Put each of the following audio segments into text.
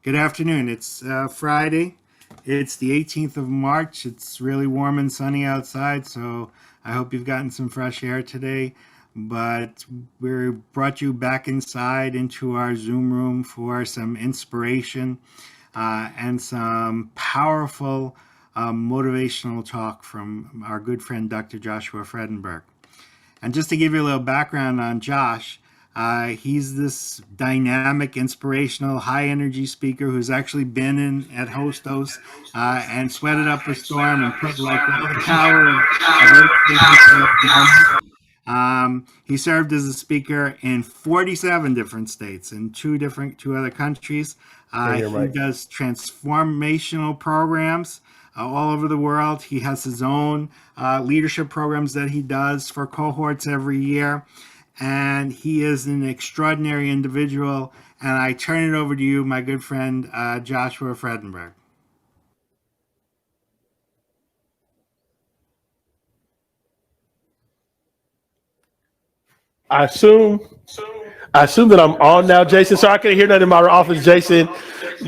Good afternoon. It's Friday. It's the 18th of March. It's really warm and sunny outside, so I hope you've gotten some fresh air today. But we brought you back inside into our Zoom room for some inspiration and some powerful motivational talk from our good friend Dr. Joshua Fredenburg. And just to give you a little background on Josh, he's this dynamic, inspirational, high energy speaker who's actually been in at Hostos and sweated up a storm and put like all the power of everything into the moment. He served as a speaker in 47 different states in two other countries. You're He right. does transformational programs all over the world. He has his own leadership programs that he does for cohorts every year. And he is an extraordinary individual. And I turn it over to you, my good friend Joshua Fredenburg. I assume I assume that I'm on now, Jason. So I can't hear nothing in my office, Jason.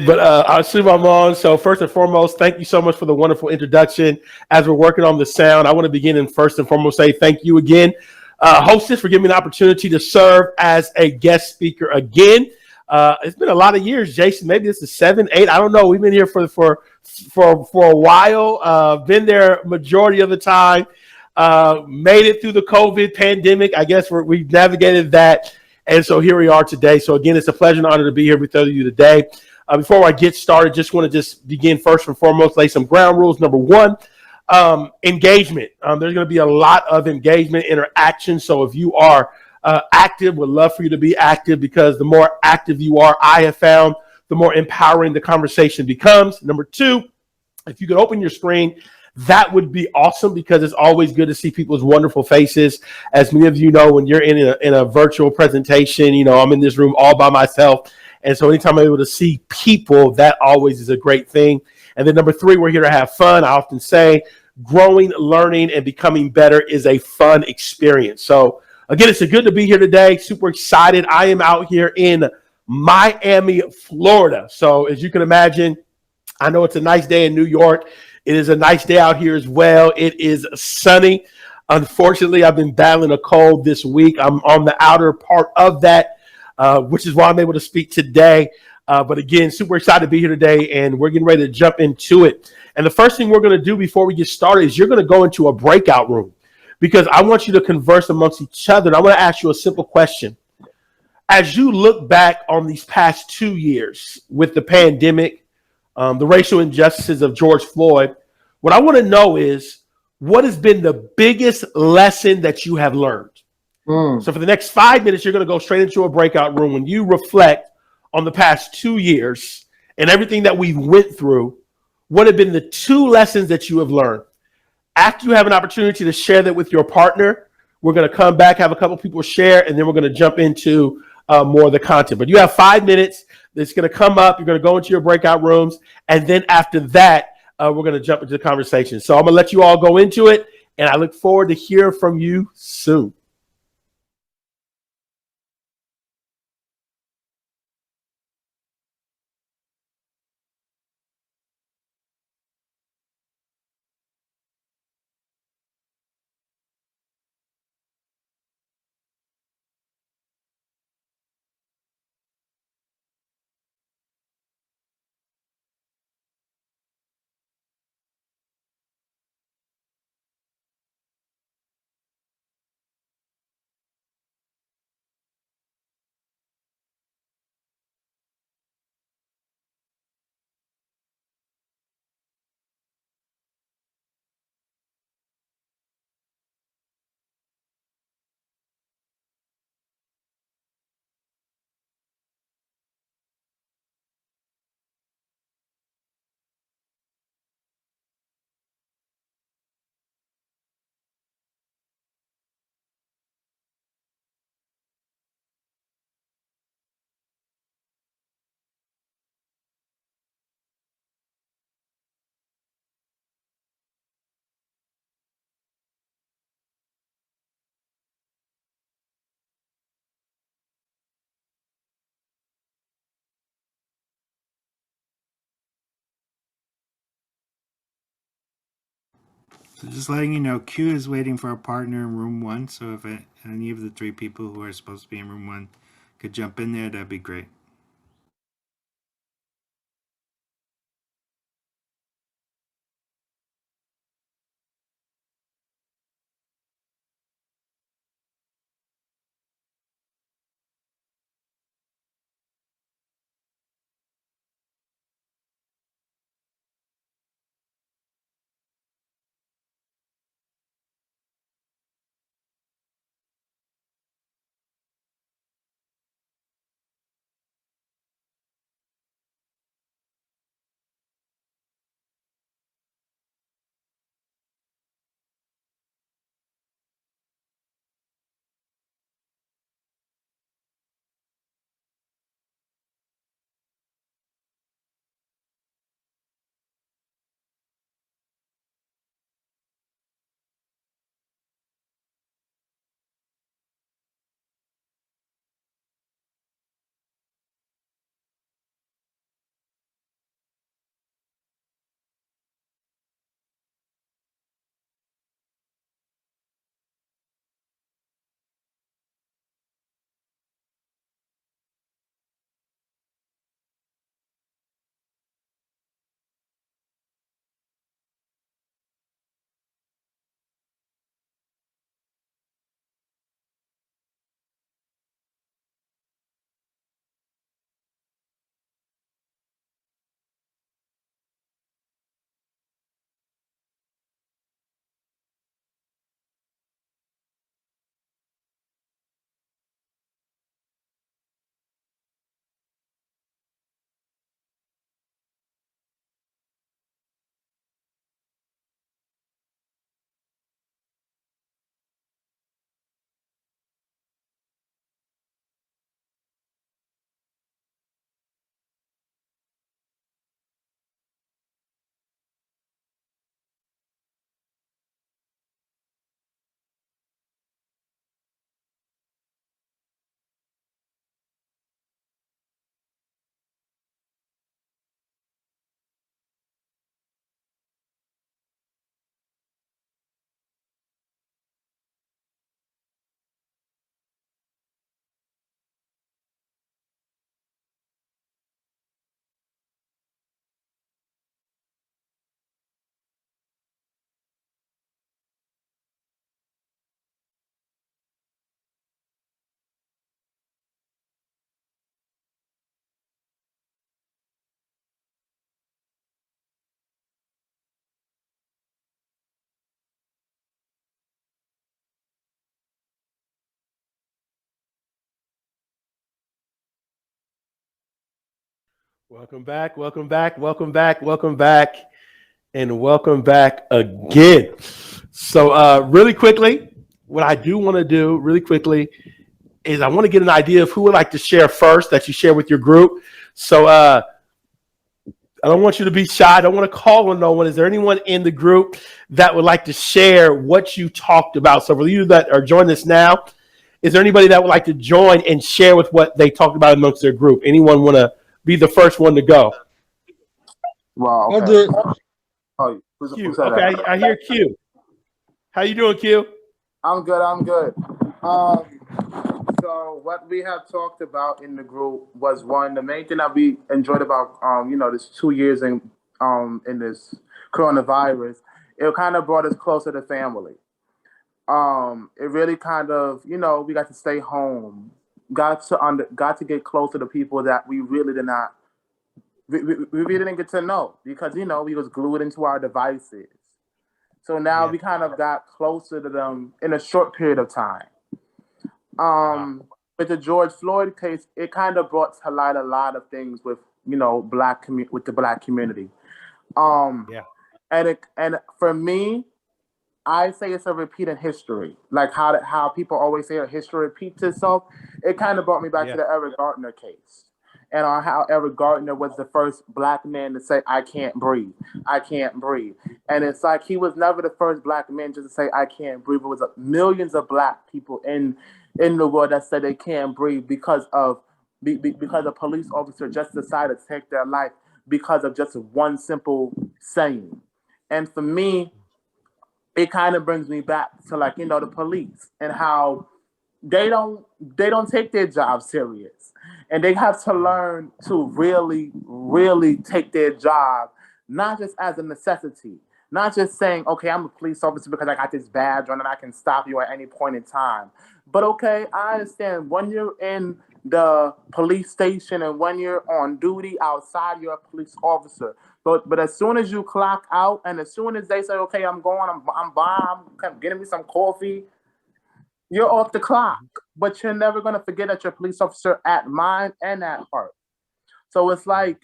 But I assume I'm on. So first and foremost, thank you so much for the wonderful introduction. As we're working on the sound, I want to begin and first and foremost say thank you again, hostess, for giving me an opportunity to serve as a guest speaker again. It's been a lot of years, Jason. Maybe this is 7, 8. I don't know. We've been here for a while. Been there majority of the time. Made it through the COVID pandemic. I guess we've navigated that. And so here we are today. So again, it's a pleasure and honor to be here with you today. Before I get started, just begin first and foremost, lay some ground rules. Number one, engagement. There's going to be a lot of engagement, interaction. So if you are active, would love for you to be active, because the more active you are, I have found, the more empowering the conversation becomes. Number two, if you could open your screen, that would be awesome, because it's always good to see people's wonderful faces. As many of you know, when you're in a virtual presentation, I'm in this room all by myself. And so anytime I'm able to see people, that always is a great thing. And then number three, we're here to have fun. I often say growing, learning, and becoming better is a fun experience. So again, it's good to be here today. Super excited. I am out here in Miami, Florida. So as you can imagine, I know it's a nice day in New York. It is a nice day out here as well. It is sunny. Unfortunately, I've been battling a cold this week. I'm on the outer part of that, which is why I'm able to speak today. But again, super excited to be here today, and we're getting ready to jump into it. And the first thing we're going to do before we get started is you're going to go into a breakout room, because I want you to converse amongst each other. And I want to ask you a simple question. As you look back on these past 2 years with the pandemic, the racial injustices of George Floyd, what I want to know is, what has been the biggest lesson that you have learned? So for the next 5 minutes, you're going to go straight into a breakout room. When you reflect on the past 2 years and everything that we went through, what have been the 2 lessons that you have learned? After you have an opportunity to share that with your partner, we're going to come back, have a couple people share, and then we're going to jump into more of the content. But you have 5 minutes. It's going to come up. You're going to go into your breakout rooms. And then after that, we're going to jump into the conversation. So I'm going to let you all go into it. And I look forward to hearing from you soon. So just letting you know, Q is waiting for a partner in room one. So if any of the three people who are supposed to be in room one could jump in there, that'd be great. Welcome back, welcome back, welcome back, welcome back, and welcome back again. So, really quickly, what I do want to do really quickly is I want to get an idea of who would like to share first that you share with your group. So, I don't want you to be shy. I don't want to call on no one. Is there anyone in the group that would like to share what you talked about? So, for you that are joining us now, is there anybody that would like to join and share with what they talked about amongst their group? Anyone want to be the first one to go? Wow. I'll Okay. do it. Oh, who Q. said Okay, that? I hear Q. How you doing, Q? I'm good. I'm good. Um. So what we have talked about in the group was one. The main thing that we enjoyed about this 2 years in this coronavirus, it kind of brought us closer to family. It really kind of we got to stay home, got to get closer to people that we really did not we really didn't get to know because we was glued into our devices. So now Yeah. we kind of got closer to them in a short period of time. Wow. With the George Floyd case, it kind of brought to light a lot of things with with the black community. Um, Yeah. and for me, I say it's a repeat in history, like how people always say history repeats itself. It kind of brought me back Yeah. to the Eric Gardner case, and on how Eric Gardner was the first black man to say, "I can't breathe, I can't breathe," and it's like he was never the first black man just to say, "I can't breathe." It was millions of black people in the world that said they can't breathe because a police officer just decided to take their life because of just one simple saying. And for me, it kind of brings me back to, like, you know, the police and how they don't take their job serious, and they have to learn to really take their job not just as a necessity, not just saying, okay, I'm a police officer because I got this badge on and I can stop you at any point in time. But okay, I understand when you're in the police station and when you're on duty outside, you're a police officer. But as soon as you clock out and as soon as they say, okay, I'm going, I'm getting me some coffee, you're off the clock. But you're never gonna forget that you're a police officer at mind and at heart. So it's like,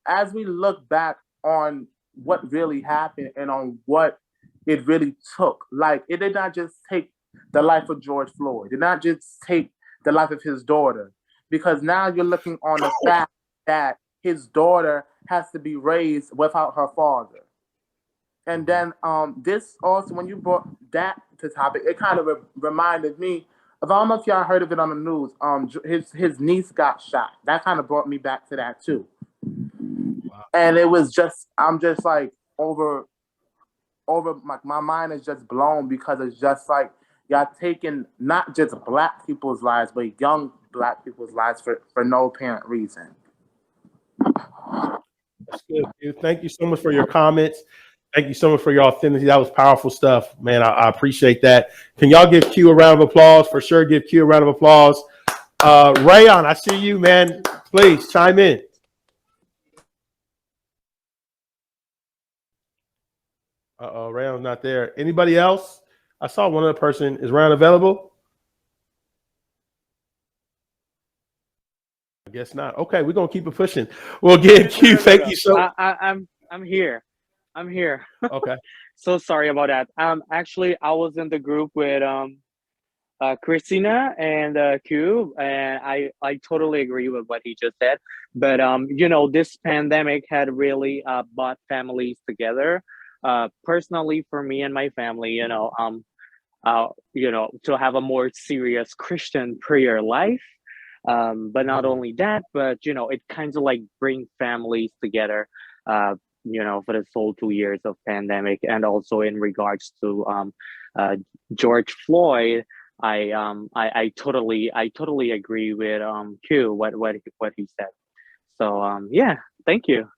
as we look back on what really happened and on what it really took, like, it did not just take the life of George Floyd, it did not just take the life of his daughter, because now you're looking on the fact that his daughter has to be raised without her father. And then this also, when you brought that to topic, it kind of reminded me of, I don't know if y'all heard of it on the news. His niece got shot. That kind of brought me back to that too. Wow. And it was just, I'm just like over my mind is just blown, because it's just like y'all taking not just Black people's lives, but young Black people's lives for no apparent reason. That's good, dude. Thank you so much for your comments. Thank you so much for your authenticity. That was powerful stuff, man. I appreciate that. Can y'all give Q a round of applause? For sure, give Q a round of applause. Rayon, I see you, man. Please chime in. Rayon's not there. Anybody else? I saw one other person. Is Rayon available? I guess not. Okay, we're gonna keep it pushing. Well, again, Q, thank you so. I'm here. Okay. So sorry about that. Actually, I was in the group with Christina and Q, and I totally agree with what he just said. But you know, this pandemic had really brought families together. Personally, for me and my family, you know, to have a more serious Christian prayer life. But not only that, but you know, it kind of like bring families together. You know, for the full 2 years of pandemic, and also in regards to George Floyd, I totally agree with Q what he said. So yeah, thank you.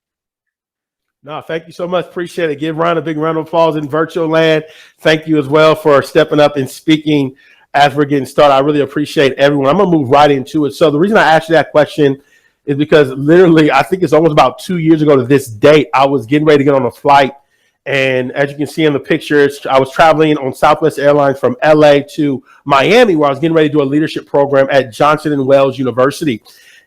No, thank you so much. Appreciate it. Give Ryan a big round of applause in virtual land. Thank you as well for stepping up and speaking as we're getting started. I really appreciate everyone. I'm gonna move right into it. So the reason I asked you that question is because literally, I think it's almost about 2 years ago to this date, I was getting ready to get on a flight. And as you can see in the pictures, I was traveling on Southwest Airlines from LA to Miami, where I was getting ready to do a leadership program at Johnson & Wales University.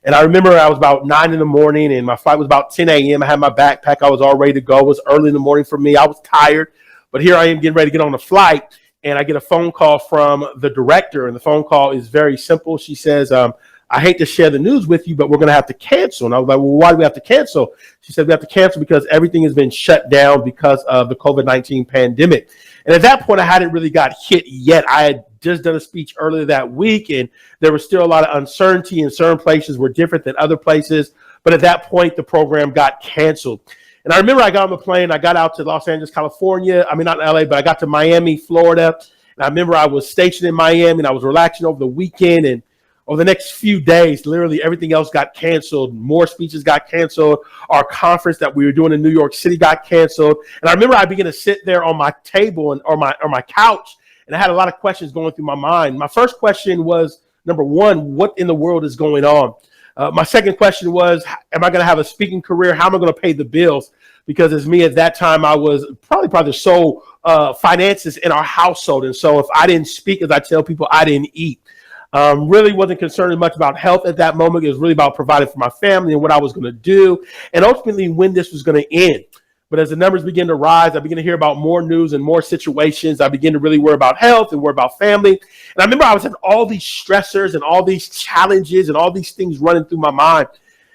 And I remember I was about 9 in the morning and my flight was about 10 a.m. I had my backpack. I was all ready to go. It was early in the morning for me. I was tired, but here I am getting ready to get on the flight. And I get a phone call from the director, and the phone call is very simple. She says, I hate to share the news with you, but we're going to have to cancel. And I was like, well, why do we have to cancel? She said, we have to cancel because everything has been shut down because of the COVID-19 pandemic. And at that point, I hadn't really got hit yet. I had just done a speech earlier that week, and there was still a lot of uncertainty, and certain places were different than other places. But at that point, the program got canceled. And I remember I got on the plane. I got out to Los Angeles, California. I mean, not LA, but I got to Miami, Florida. And I remember I was stationed in Miami, and I was relaxing over the weekend. And over the next few days, literally everything else got canceled. More speeches got canceled. Our conference that we were doing in New York City got canceled. And I remember I began to sit there on my table or my couch, and I had a lot of questions going through my mind. My first question was, number one, what in the world is going on? My second question was, am I going to have a speaking career? How am I going to pay the bills? Because as me at that time, I was probably the sole finances in our household. And so if I didn't speak, as I tell people, I didn't eat. Really wasn't concerned much about health at that moment. It was really about providing for my family and what I was going to do, and ultimately when this was going to end. But as the numbers begin to rise, I begin to hear about more news and more situations. I begin to really worry about health and worry about family. And I remember I was having all these stressors and all these challenges and all these things running through my mind.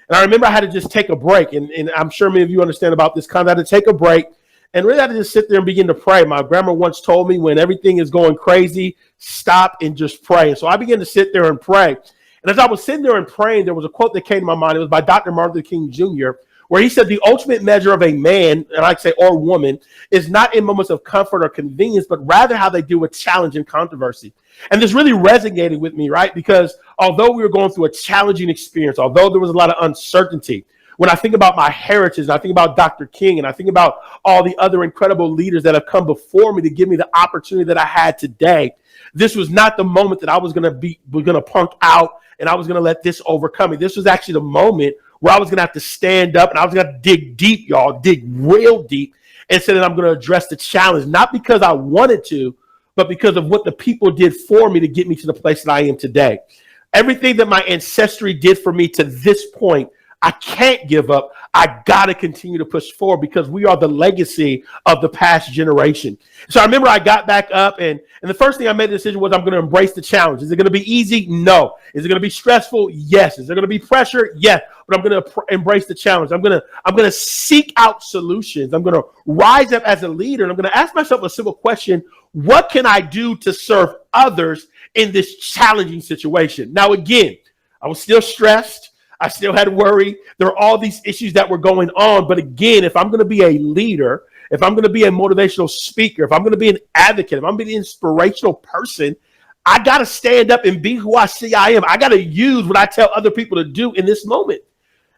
And I remember I had to just take a break. And I'm sure many of you understand about this kind. I had to take a break and really had to just sit there and begin to pray. My grandma once told me, when everything is going crazy, stop and just pray. And so I began to sit there and pray. And as I was sitting there and praying, there was a quote that came to my mind. It was by Dr. Martin Luther King Jr., where he said the ultimate measure of a man, and I say or woman, is not in moments of comfort or convenience, but rather how they deal with challenge and controversy. And this really resonated with me, right? Because although we were going through a challenging experience, although there was a lot of uncertainty, when I think about my heritage, and I think about Dr. King, and I think about all the other incredible leaders that have come before me to give me the opportunity that I had today, this was not the moment that I was going to punk out and I was going to let this overcome me. This was actually the moment where I was going to have to stand up and I was going to dig deep, y'all, dig real deep, and say that I'm going to address the challenge, not because I wanted to, but because of what the people did for me to get me to the place that I am today. Everything that my ancestry did for me to this point, I can't give up. I got to continue to push forward because we are the legacy of the past generation. So I remember I got back up and the first thing I made the decision was I'm going to embrace the challenge. Is it going to be easy? No. Is it going to be stressful? Yes. Is there going to be pressure? Yes. But I'm going to embrace the challenge. I'm going to seek out solutions. I'm going to rise up as a leader. And I'm going to ask myself a simple question. What can I do to serve others in this challenging situation? Now, again, I was still stressed. I still had worry. There are all these issues that were going on. But again, if I'm going to be a leader, if I'm going to be a motivational speaker, if I'm going to be an advocate, if I'm going to be an inspirational person, I got to stand up and be who I see I am. I got to use what I tell other people to do in this moment.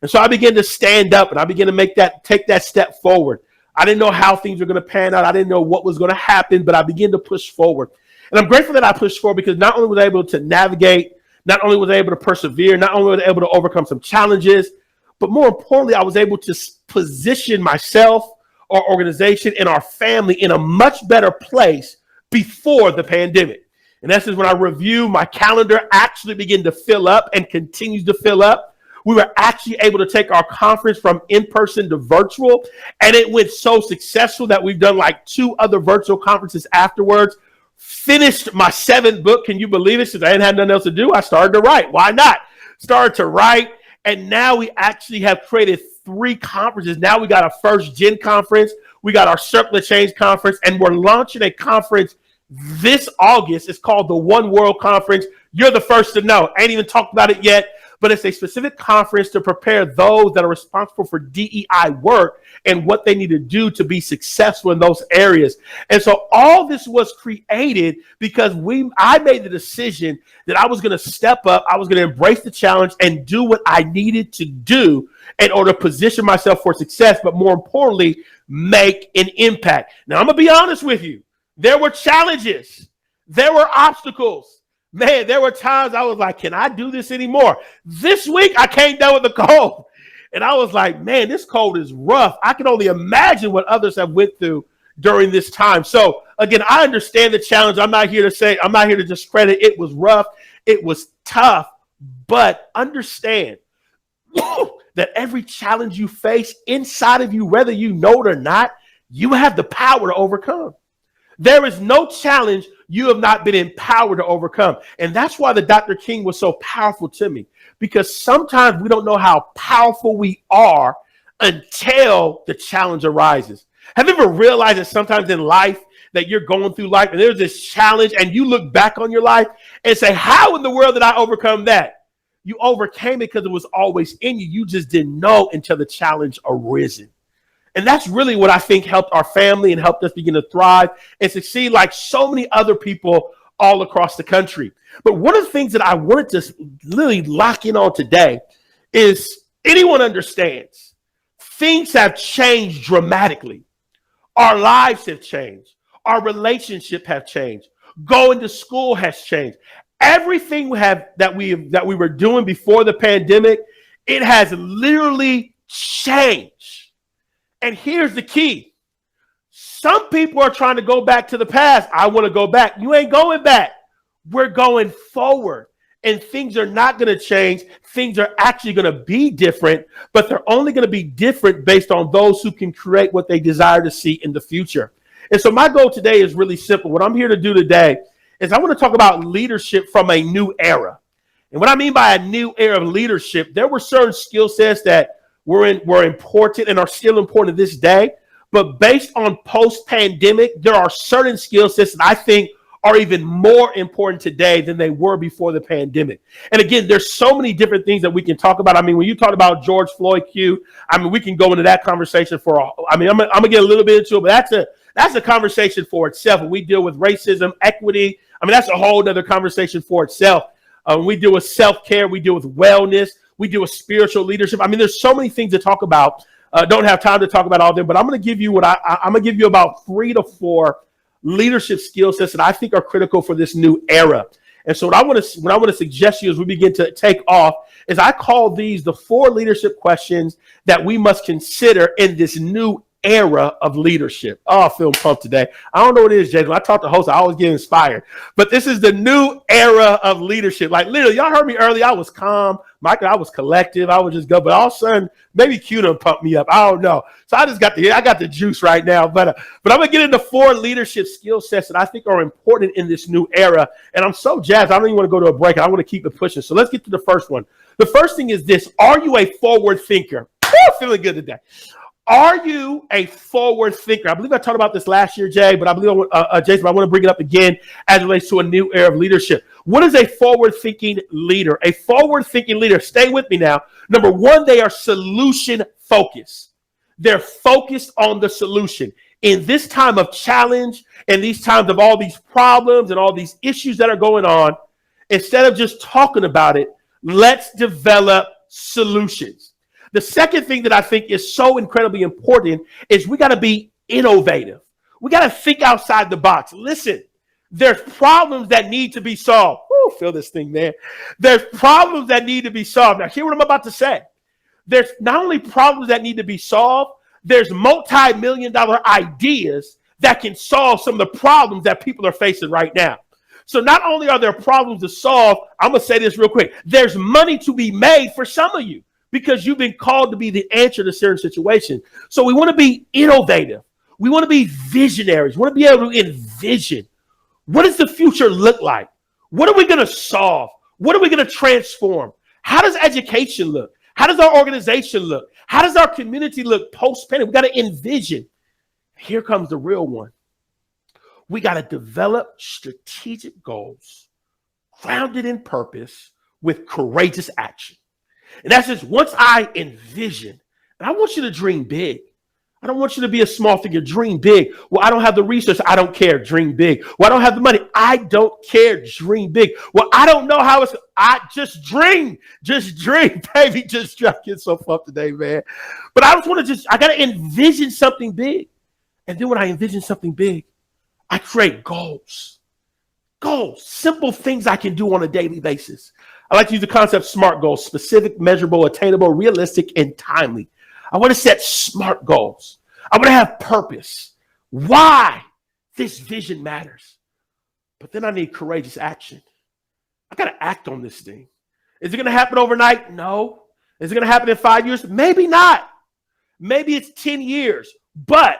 And so I began to stand up and I began to take that step forward. I didn't know how things were going to pan out. I didn't know what was going to happen, but I began to push forward. And I'm grateful that I pushed forward because not only was I able to navigate, not only was I able to persevere, not only was I able to overcome some challenges, but more importantly, I was able to position myself, our organization, and our family in a much better place before the pandemic. In essence, when I review, my calendar actually began to fill up and continues to fill up. We were actually able to take our conference from in-person to virtual, and it went so successful that we've done like 2 other virtual conferences afterwards. Finished my 7th book. Can you believe it? Since I didn't have nothing else to do, I started to write. Why not? Started to write. And now we actually have created 3 conferences. Now we got our first Gen conference. We got our Circle of Change conference. And we're launching a conference this August. It's called the One World Conference. You're the first to know. I ain't even talked about it yet. But it's a specific conference to prepare those that are responsible for DEI work and what they need to do to be successful in those areas. And so all this was created because I made the decision that I was going to step up, I was going to embrace the challenge and do what I needed to do in order to position myself for success, but more importantly, make an impact. Now, I'm going to be honest with you. There were challenges. There were obstacles. Man, there were times I was like, can I do this anymore? This week, I came down with the cold. And I was like, man, this cold is rough. I can only imagine what others have went through during this time. So, again, I understand the challenge. I'm not here to discredit. It was rough. It was tough. But understand that every challenge you face inside of you, whether you know it or not, you have the power to overcome. There is no challenge you have not been empowered to overcome. And that's why the Dr. King was so powerful to me, because sometimes we don't know how powerful we are until the challenge arises. Have you ever realized that sometimes in life that you're going through life and there's this challenge and you look back on your life and say, how in the world did I overcome that? You overcame it because it was always in you. You just didn't know until the challenge arisen. And that's really what I think helped our family and helped us begin to thrive and succeed like so many other people all across the country. But one of the things that I wanted to really lock in on today is anyone understands things have changed dramatically. Our lives have changed. Our relationship have changed. Going to school has changed. Everything that we were doing before the pandemic, it has literally changed. And here's the key. Some people are trying to go back to the past. I want to go back. You ain't going back. We're going forward. And things are not going to change. Things are actually going to be different, but they're only going to be different based on those who can create what they desire to see in the future. And so my goal today is really simple. What I'm here to do today is I want to talk about leadership from a new era. And what I mean by a new era of leadership, there were certain skill sets that were important and are still important to this day. But based on post-pandemic, there are certain skill sets that I think are even more important today than they were before the pandemic. And again, there's so many different things that we can talk about. I mean, when you talk about George Floyd Q, I mean, we can go into that conversation I'm gonna get a little bit into it, but that's a conversation for itself. When we deal with racism, equity, I mean, that's a whole other conversation for itself. We deal with self-care, we deal with wellness, we deal with spiritual leadership. I mean, there's so many things to talk about. Don't have time to talk about all of them, but I'm going to give you I'm going to give you about 3 to 4 leadership skill sets that I think are critical for this new era. And so what I want to suggest to you as we begin to take off is I call these the 4 leadership questions that we must consider in this new era of leadership. Oh, I feel pumped today. I don't know what it is, Jason. When I talk to hosts, I always get inspired. But this is the new era of leadership. Like literally, y'all heard me earlier. I was calm. Michael, I was collective. I would just go. But all of a sudden, maybe Q done pumped me up. I don't know. So I got the juice right now. But I'm gonna get into 4 leadership skill sets that I think are important in this new era. And I'm so jazzed. I don't even want to go to a break. I want to keep it pushing. So let's get to the first one. The first thing is this: are you a forward thinker? Feeling good today. Are you a forward thinker? I believe I talked about this last year, Jay, but I believe, Jason, I want to bring it up again as it relates to a new era of leadership. What is a forward-thinking leader? A forward-thinking leader, stay with me now. Number 1, they are solution-focused. They're focused on the solution. In this time of challenge, in these times of all these problems and all these issues that are going on, instead of just talking about it, let's develop solutions. The second thing that I think is so incredibly important is we got to be innovative. We got to think outside the box. Listen, there's problems that need to be solved. Woo, feel this thing, man. There's problems that need to be solved. Now, hear what I'm about to say. There's not only problems that need to be solved, there's multi-million-dollar ideas that can solve some of the problems that people are facing right now. So not only are there problems to solve, I'm going to say this real quick. There's money to be made for some of you, because you've been called to be the answer to certain situations. So we want to be innovative. We want to be visionaries. We want to be able to envision. What does the future look like? What are we going to solve? What are we going to transform? How does education look? How does our organization look? How does our community look post-pandemic? We got to envision. Here comes the real one. We got to develop strategic goals grounded in purpose with courageous action. And that's just once I envision, and I want you to dream big. I don't want you to be a small figure. Dream big. Well, I don't have the resources. I don't care. Dream big. Well, I don't have the money. I don't care. Dream big. Well, I don't know how it's. I just dream. Just dream, baby. Just try to get so pumped today, man. But I just want to I got to envision something big. And then when I envision something big, I create goals. Goals. Simple things I can do on a daily basis. I like to use the concept SMART goals: specific, measurable, attainable, realistic, and timely. I want to set SMART goals. I want to have purpose. Why this vision matters. But then I need courageous action. I got to act on this thing. Is it going to happen overnight? No. Is it going to happen in 5 years? Maybe not. Maybe it's 10 years. But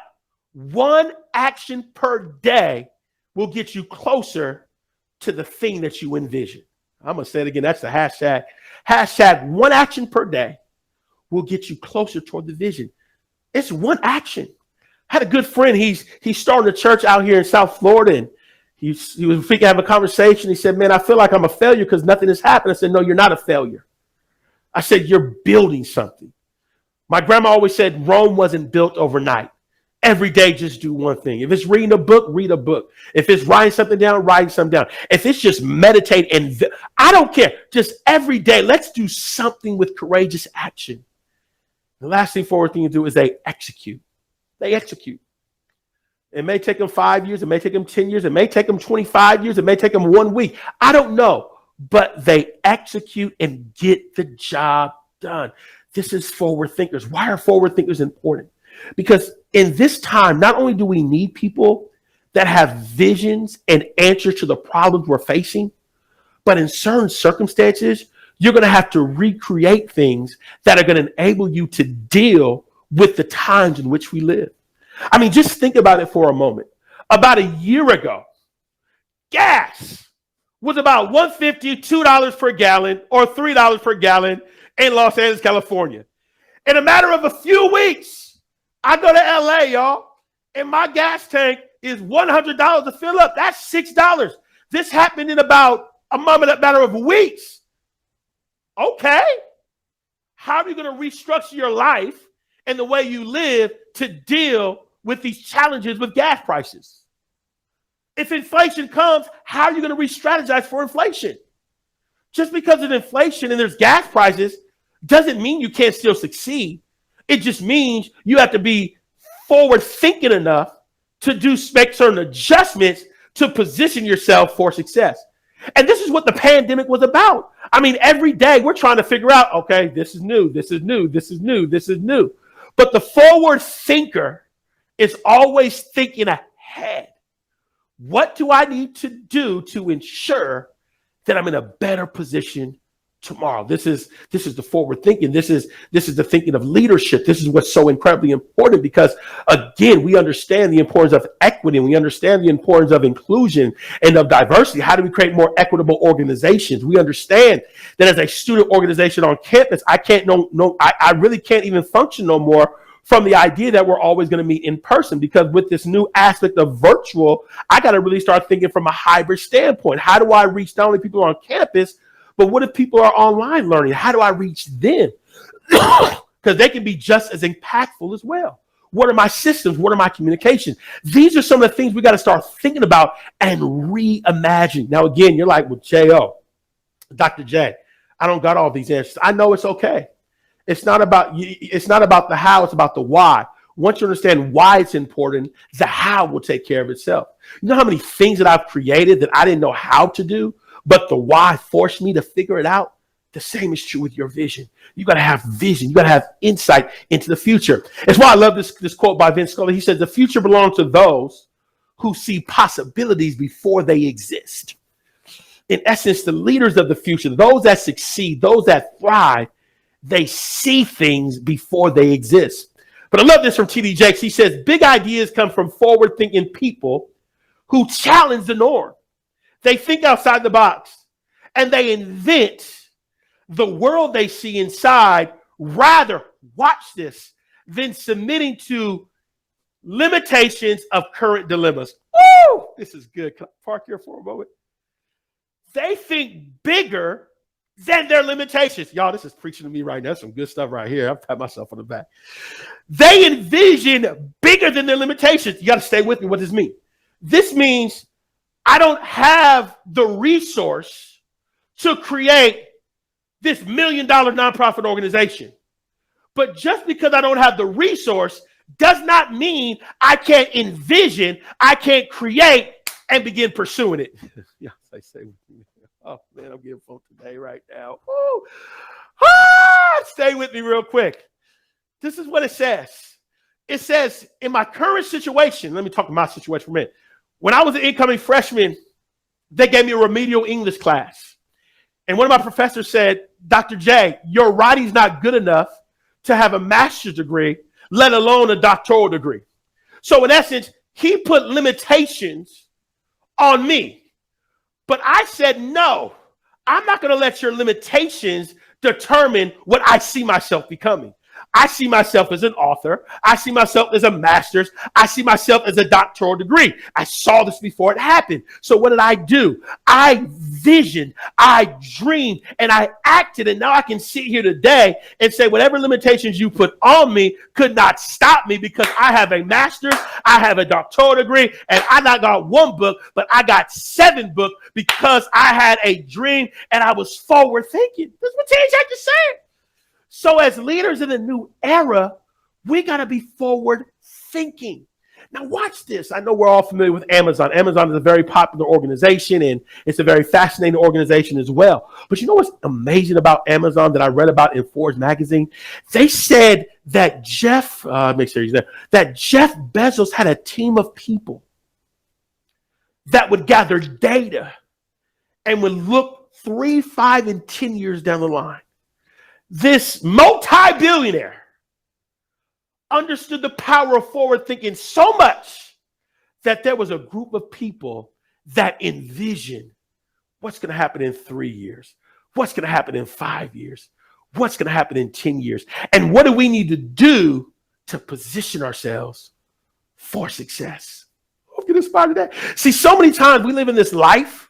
one action per day will get you closer to the thing that you envision. I'm going to say it again. That's the hashtag. Hashtag one action per day will get you closer toward the vision. It's one action. I had a good friend. He's starting a church out here in South Florida, and he was thinking, have a conversation. He said, man, I feel like I'm a failure because nothing has happened. I said, no, you're not a failure. I said, you're building something. My grandma always said Rome wasn't built overnight. Every day, just do one thing. If it's reading a book, read a book. If it's writing something down, write something down. If it's just meditate I don't care. Just every day, let's do something with courageous action. The last thing forward thing to do is they execute. They execute. It may take them 5 years. It may take them 10 years. It may take them 25 years. It may take them 1 week. I don't know. But they execute and get the job done. This is forward thinkers. Why are forward thinkers important? Because in this time, not only do we need people that have visions and answers to the problems we're facing, but in certain circumstances, you're going to have to recreate things that are going to enable you to deal with the times in which we live. I mean, just think about it for a moment. About a year ago, gas was about $1.50, $2 per gallon, or $3 per gallon in Los Angeles, California. In a matter of a few weeks, I go to LA, y'all, and my gas tank is $100 to fill up. That's $6. This happened in about a matter of weeks. Okay. How are you going to restructure your life and the way you live to deal with these challenges with gas prices? If inflation comes, how are you going to re-strategize for inflation? Just because of inflation and there's gas prices doesn't mean you can't still succeed. It just means you have to be forward thinking enough to make certain adjustments to position yourself for success. And this is what the pandemic was about. I mean, every day we're trying to figure out, okay, this is new, this is new, this is new, this is new. But the forward thinker is always thinking ahead. What do I need to do to ensure that I'm in a better position tomorrow? This is the forward thinking. This is the thinking of leadership. This is what's so incredibly important because, again, we understand the importance of equity and we understand the importance of inclusion and of diversity. How do we create more equitable organizations? We understand that as a student organization on campus, I really can't even function no more from the idea that we're always going to meet in person, because with this new aspect of virtual, I got to really start thinking from a hybrid standpoint. How do I reach not only people on campus, but what if people are online learning? How do I reach them? Because they can be just as impactful as well. What are my systems? What are my communications? These are some of the things we got to start thinking about and reimagine. Now, again, you're like, well, J.O., Dr. J, I don't got all these answers. I know it's okay. It's not about the how, it's about the why. Once you understand why it's important, the how will take care of itself. You know how many things that I've created that I didn't know how to do, but the why forced me to figure it out? The same is true with your vision. You got to have vision. You got to have insight into the future. It's why I love this quote by Vince Scully. He says, the future belongs to those who see possibilities before they exist. In essence, the leaders of the future, those that succeed, those that thrive, they see things before they exist. But I love this from T.D. Jakes. He says, big ideas come from forward-thinking people who challenge the norm. They think outside the box and they invent the world they see inside, rather, watch this, than submitting to limitations of current dilemmas. Woo! This is good. Can I park here for a moment? They think bigger than their limitations. Y'all, this is preaching to me right now. That's some good stuff right here. I'll pat myself on the back. They envision bigger than their limitations. You got to stay with me. What does this mean? This means I don't have the resource to create this $1 million nonprofit organization. But just because I don't have the resource does not mean I can't envision, I can't create and begin pursuing it. Yeah, say with me. Oh, man, I'm getting full today right now. Stay with me real quick. This is what it says. It says, in my current situation, let me talk about my situation for a minute. When I was an incoming freshman, they gave me a remedial English class. And one of my professors said, Dr. J, your writing's not good enough to have a master's degree, let alone a doctoral degree. So in essence, he put limitations on me. But I said, no, I'm not going to let your limitations determine what I see myself becoming. I see myself as an author. I see myself as a master's. I see myself as a doctoral degree. I saw this before it happened. So what did I do? I visioned, I dreamed, and I acted. And now I can sit here today and say whatever limitations you put on me could not stop me because I have a master's, I have a doctoral degree, and I not got one book, but I got 7 books because I had a dream and I was forward thinking. That's what T.D. Jakes is saying. So as leaders in a new era, we got to be forward thinking. Now watch this. I know we're all familiar with Amazon. Amazon is a very popular organization and it's a very fascinating organization as well. But you know what's amazing about Amazon that I read about in Forbes magazine? They said that Jeff Bezos had a team of people that would gather data and would look 3, 5, and 10 years down the line. This multi-billionaire understood the power of forward thinking so much that there was a group of people that envisioned what's going to happen in 3 years, what's going to happen in 5 years, what's going to happen in 10 years, and what do we need to do to position ourselves for success. Hope you get inspired today. See, so many times we live in this life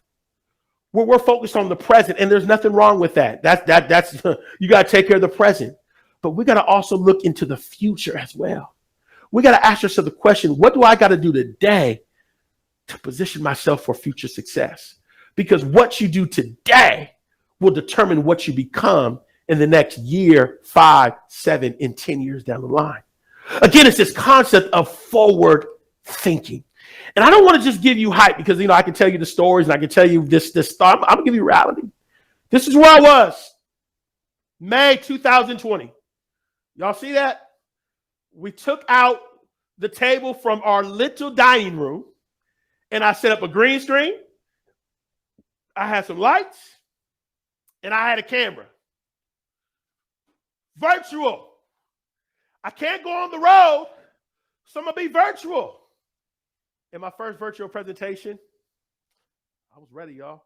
where we're focused on the present, and there's nothing wrong with that. That's you got to take care of the present. But we got to also look into the future as well. We got to ask ourselves the question, what do I got to do today to position myself for future success? Because what you do today will determine what you become in the next year, 5, 7, and 10 years down the line. Again, it's this concept of forward thinking. And I don't want to just give you hype because, I can tell you the stories and I can tell you this thought. I'm going to give you reality. This is where I was. May 2020. Y'all see that? We took out the table from our little dining room and I set up a green screen. I had some lights and I had a camera. Virtual. I can't go on the road, so I'm going to be virtual. In my first virtual presentation, I was ready, y'all.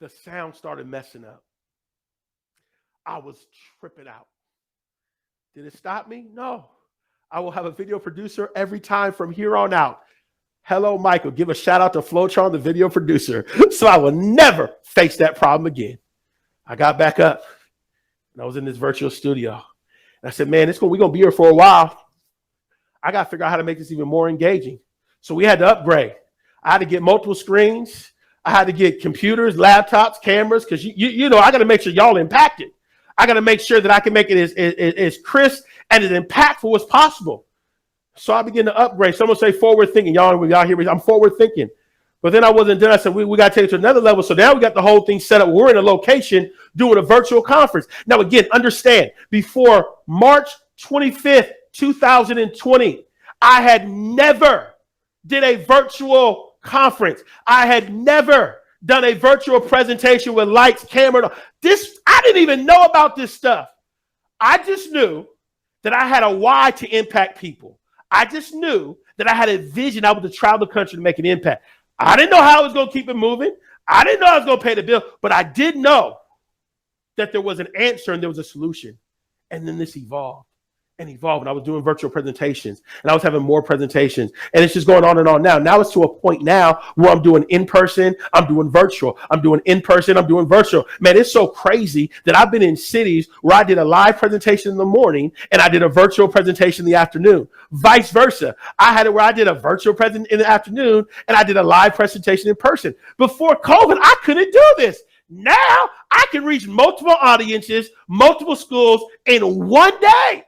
The sound started messing up. I was tripping out. Did it stop me? No. I will have a video producer every time from here on out. Hello, Michael. Give a shout out to Flowtron, the video producer. So I will never face that problem again. I got back up and I was in this virtual studio. And I said, man, we're going to be here for a while. I got to figure out how to make this even more engaging. So we had to upgrade. I had to get multiple screens. I had to get computers, laptops, cameras, because I got to make sure y'all impacted. I got to make sure that I can make it as crisp and as impactful as possible. So I began to upgrade. Someone say forward thinking. Y'all hear me? I'm forward thinking. But then I wasn't done. I said, we got to take it to another level. So now we got the whole thing set up. We're in a location doing a virtual conference. Now, again, understand, before March 25th, 2020, I had never did a virtual conference. I had never done a virtual presentation with lights, camera. I didn't even know about this stuff. I just knew that I had a why to impact people. I just knew that I had a vision. I was to travel the country to make an impact. I didn't know how I was going to keep it moving. I didn't know I was going to pay the bill, but I did know that there was an answer and there was a solution. And then this evolved. And I was doing virtual presentations and I was having more presentations and it's just going on and on. Now it's to a point now where I'm doing in person, I'm doing virtual, I'm doing in person, I'm doing virtual. Man, it's so crazy that I've been in cities where I did a live presentation in the morning and I did a virtual presentation in the afternoon. Vice versa. I had it where I did a virtual present in the afternoon and I did a live presentation in person. Before COVID, I couldn't do this. Now I can reach multiple audiences, multiple schools in one day.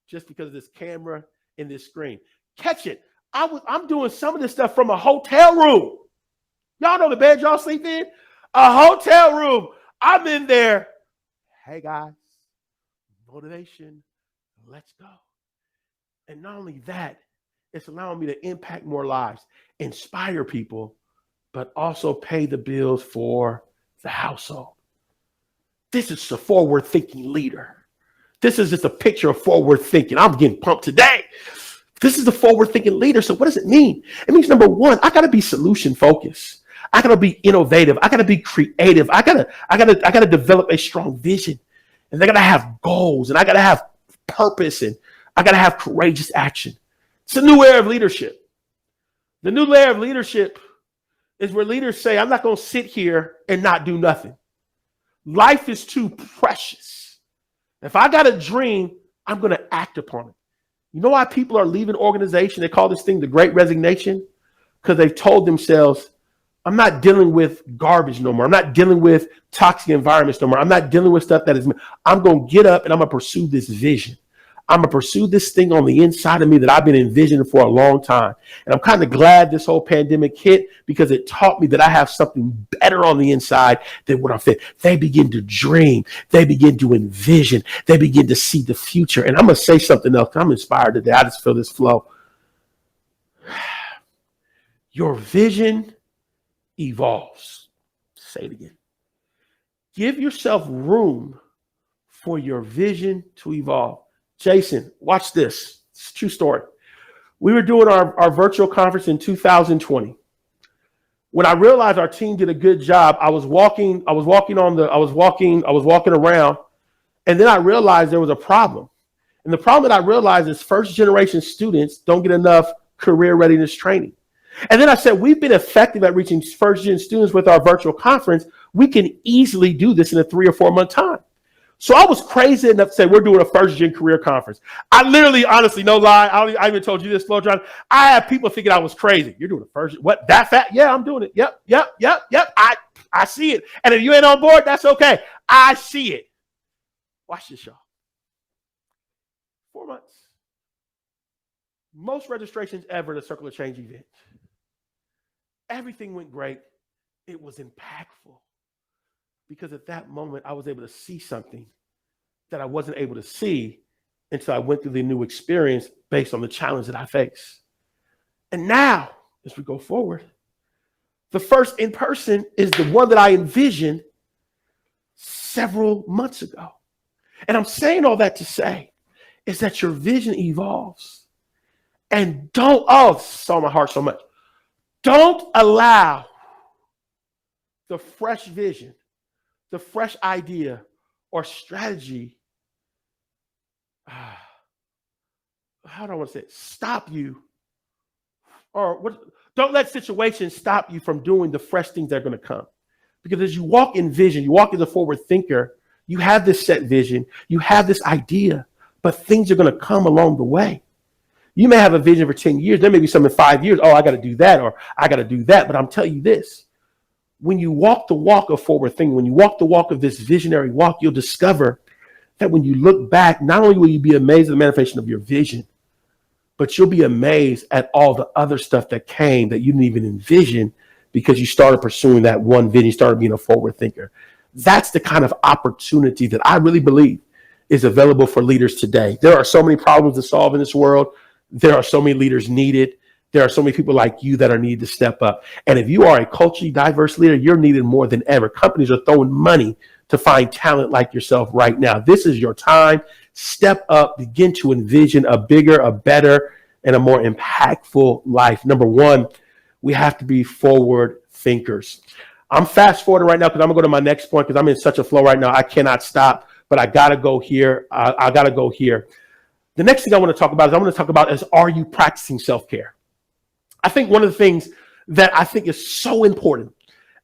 Just because of this camera and this screen. Catch it. I'm doing some of this stuff from a hotel room. Y'all know the bed y'all sleep in? A hotel room. I'm in there. Hey guys, motivation, let's go. And not only that, it's allowing me to impact more lives, inspire people, but also pay the bills for the household. This is a forward-thinking leader. This is just a picture of forward thinking. I'm getting pumped today. This is the forward thinking leader. So what does it mean? It means, number one, I got to be solution focused. I got to be innovative. I got to be creative. I got to develop a strong vision. And I got to have goals and I got to have purpose and I got to have courageous action. It's a new era of leadership. The new layer of leadership is where leaders say, I'm not going to sit here and not do nothing. Life is too precious. If I got a dream, I'm going to act upon it. You know why people are leaving organization? They call this thing the Great Resignation because they've told themselves, I'm not dealing with garbage no more. I'm not dealing with toxic environments no more. I'm not dealing with stuff that is, I'm going to get up and I'm going to pursue this vision. I'm going to pursue this thing on the inside of me that I've been envisioning for a long time. And I'm kind of glad this whole pandemic hit because it taught me that I have something better on the inside than what I'm fit. They begin to dream. They begin to envision. They begin to see the future. And I'm going to say something else. I'm inspired today. I just feel this flow. Your vision evolves. Say it again. Give yourself room for your vision to evolve. Jason, watch this. It's a true story. We were doing our virtual conference in 2020. When I realized our team did a good job, I was walking around, and then I realized there was a problem. And the problem that I realized is first generation students don't get enough career readiness training. And then I said, we've been effective at reaching first-gen students with our virtual conference. We can easily do this in a 3 or 4 month time. So I was crazy enough to say, we're doing a first-gen career conference. I literally, honestly, no lie, I even told you this, Flo John. I had people thinking I was crazy. You're doing a first, what, that fat? Yeah, I'm doing it. Yep. I see it. And if you ain't on board, that's okay. I see it. Watch this, y'all. 4 months. Most registrations ever at a Circle of Change event. Everything went great. It was impactful. Because at that moment, I was able to see something that I wasn't able to see until I went through the new experience based on the challenge that I face. And now, as we go forward, the first in-person is the one that I envisioned several months ago. And I'm saying all that to say is that your vision evolves. And don't, oh, it saw my heart so much. Don't allow the fresh vision, the fresh idea or strategy, how do I want to say it? Stop you. Or what? Don't let situations stop you from doing the fresh things that are going to come. Because as you walk in vision, you walk as a forward thinker, you have this set vision, you have this idea, but things are going to come along the way. You may have a vision for 10 years. There may be some in 5 years. Oh, I got to do that, or I got to do that. But I'm telling you this, when you walk the walk of forward thinking, when you walk the walk of this visionary walk, you'll discover that when you look back, not only will you be amazed at the manifestation of your vision, but you'll be amazed at all the other stuff that came that you didn't even envision because you started pursuing that one vision, you started being a forward thinker. That's the kind of opportunity that I really believe is available for leaders today. There are so many problems to solve in this world. There are so many leaders needed. There are so many people like you that are needed to step up. And if you are a culturally diverse leader, you're needed more than ever. Companies are throwing money to find talent like yourself right now. This is your time. Step up, begin to envision a bigger, a better, and a more impactful life. Number one, we have to be forward thinkers. I'm fast forwarding right now because I'm gonna go to my next point because I'm in such a flow right now. I cannot stop, but I gotta go here. I gotta go here. The next thing I want to talk about is are you practicing self-care? I think one of the things that I think is so important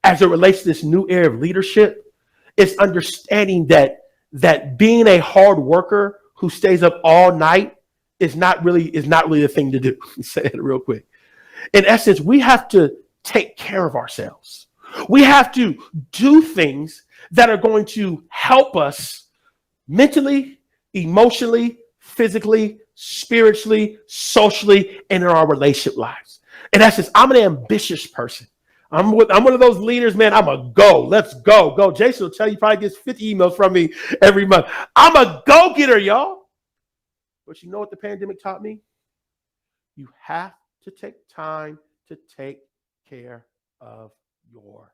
as it relates to this new era of leadership is understanding that being a hard worker who stays up all night is not really the thing to do. Let me say it real quick. In essence, we have to take care of ourselves. We have to do things that are going to help us mentally, emotionally, physically, spiritually, socially, and in our relationship lives. In essence, I'm an ambitious person. I'm one of those leaders, man. I'm a go. Let's go. Jason will tell you, probably gets 50 emails from me every month. I'm a go-getter, y'all. But you know what the pandemic taught me? You have to take time to take care of yourself.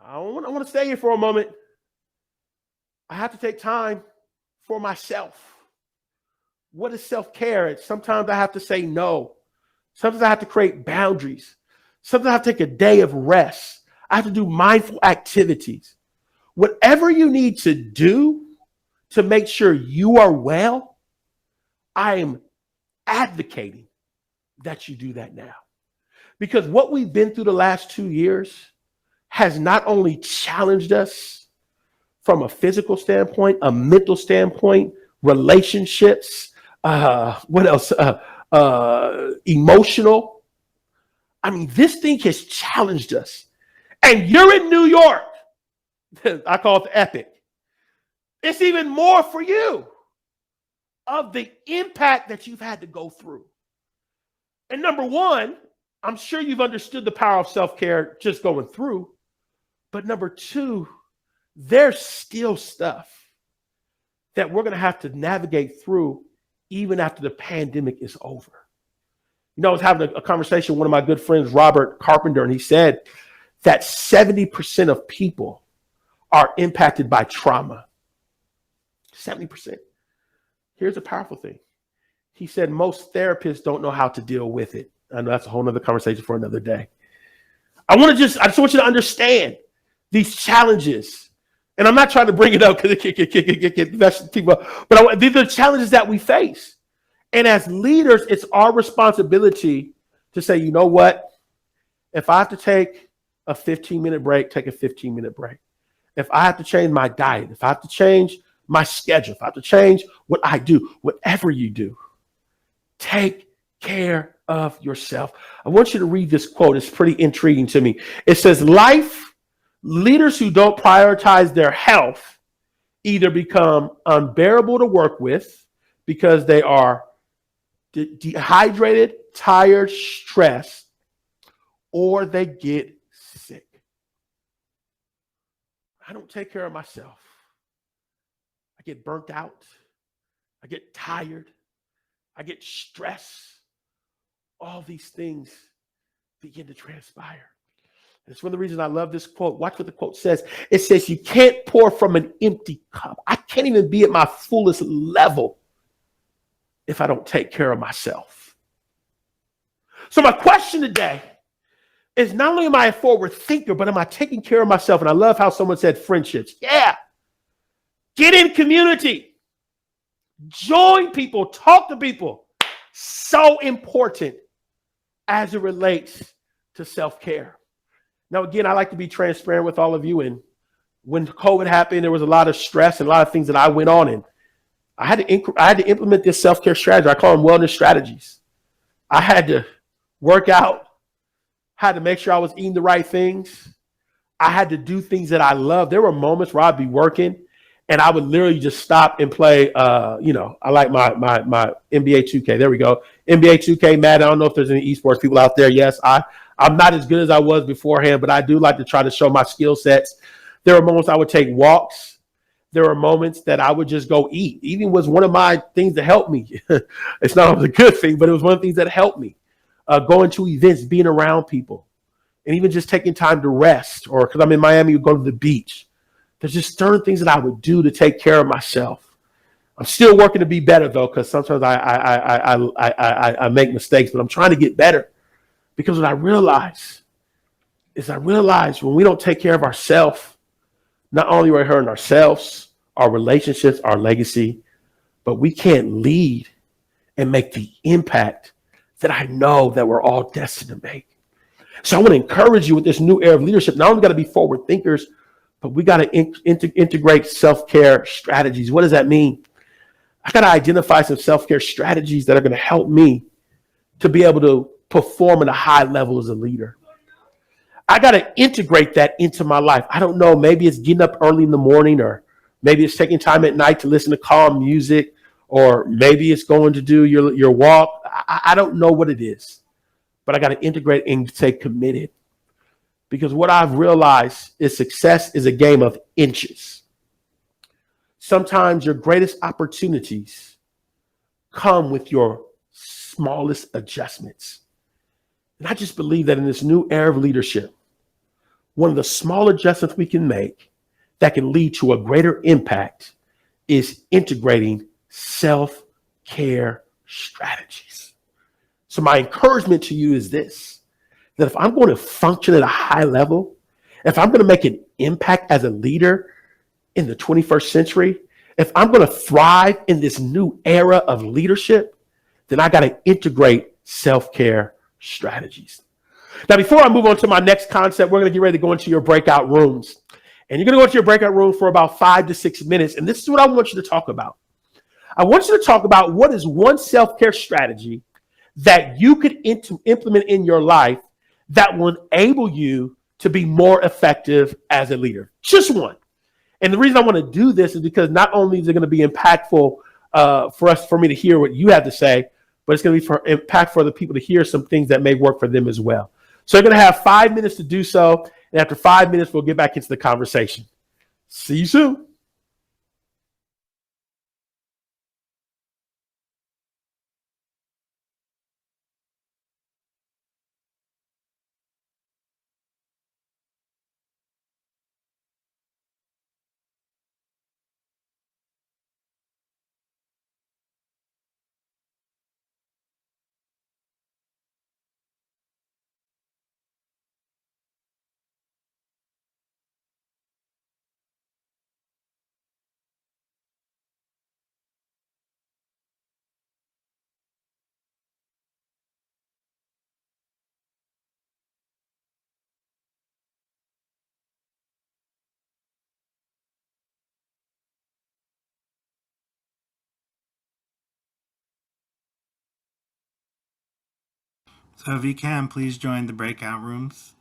I want to stay here for a moment. I have to take time for myself. What is self-care? Sometimes I have to say no. Sometimes I have to create boundaries. Sometimes I have to take a day of rest. I have to do mindful activities. Whatever you need to do to make sure you are well, I am advocating that you do that now. Because what we've been through the last 2 years has not only challenged us from a physical standpoint, a mental standpoint, relationships, emotional. I mean, this thing has challenged us. And you're in New York. I call it the epic. It's even more for you of the impact that you've had to go through. And number one, I'm sure you've understood the power of self-care just going through. But number two, there's still stuff that we're going to have to navigate through even after the pandemic is over. You know, I was having a conversation with one of my good friends, Robert Carpenter, and he said that 70% of people are impacted by trauma. 70%. Here's a powerful thing. He said most therapists don't know how to deal with it. I know that's a whole nother conversation for another day. I just want you to understand these challenges. And I'm not trying to bring it up because it can people, but these are the challenges that we face. And as leaders, it's our responsibility to say, you know what? If I have to take a 15-minute break, take a 15-minute break. If I have to change my diet, if I have to change my schedule, if I have to change what I do, whatever you do, take care of yourself. I want you to read this quote. It's pretty intriguing to me. It says, leaders who don't prioritize their health either become unbearable to work with because they are dehydrated, tired, stressed, or they get sick. I don't take care of myself. I get burnt out. I get tired. I get stressed. All these things begin to transpire. And it's one of the reasons I love this quote. Watch what the quote says. It says, you can't pour from an empty cup. I can't even be at my fullest level if I don't take care of myself. So my question today is, not only am I a forward thinker, but am I taking care of myself? And I love how someone said friendships. Yeah. Get in community. Join people. Talk to people. So important as it relates to self-care. Now, again, I like to be transparent with all of you. And when COVID happened, there was a lot of stress and a lot of things that I went on. And I had to implement this self-care strategy. I call them wellness strategies. I had to work out, had to make sure I was eating the right things. I had to do things that I love. There were moments where I'd be working and I would literally just stop and play. I like my NBA 2K. There we go. NBA 2K, Matt. I don't know if there's any esports people out there. Yes, I'm not as good as I was beforehand, but I do like to try to show my skill sets. There were moments I would take walks. There were moments that I would just go eat. Eating was one of my things that helped me. It's not always a good thing, but it was one of the things that helped me. Going to events, being around people, and even just taking time to rest, or because I'm in Miami, you go to the beach. There's just certain things that I would do to take care of myself. I'm still working to be better though, because sometimes I make mistakes, but I'm trying to get better. Because what I realize when we don't take care of ourselves, not only are we hurting ourselves, our relationships, our legacy, but we can't lead and make the impact that I know that we're all destined to make. So I want to encourage you with this new era of leadership. Not only got to be forward thinkers, but we got to integrate self-care strategies. What does that mean? I got to identify some self-care strategies that are going to help me to be able to perform at a high level as a leader. I got to integrate that into my life. I don't know. Maybe it's getting up early in the morning, or maybe it's taking time at night to listen to calm music, or maybe it's going to do your walk. I don't know what it is, but I got to integrate and stay committed, because what I've realized is success is a game of inches. Sometimes your greatest opportunities come with your smallest adjustments. And I just believe that in this new era of leadership, one of the small adjustments we can make that can lead to a greater impact is integrating self-care strategies. So my encouragement to you is this, that if I'm going to function at a high level, if I'm going to make an impact as a leader in the 21st century, if I'm going to thrive in this new era of leadership, then I got to integrate self-care strategies. Now, before I move on to my next concept, we're going to get ready to go into your breakout rooms. And you're going to go into your breakout room for about 5 to 6 minutes. And this is what I want you to talk about. I want you to talk about what is one self-care strategy that you could implement in your life that will enable you to be more effective as a leader. Just one. And the reason I want to do this is because not only is it going to be impactful for me to hear what you have to say, but it's going to be impact for other people to hear some things that may work for them as well. So you're going to have 5 minutes to do so. And after 5 minutes, we'll get back into the conversation. See you soon. So if you can, please join the breakout rooms.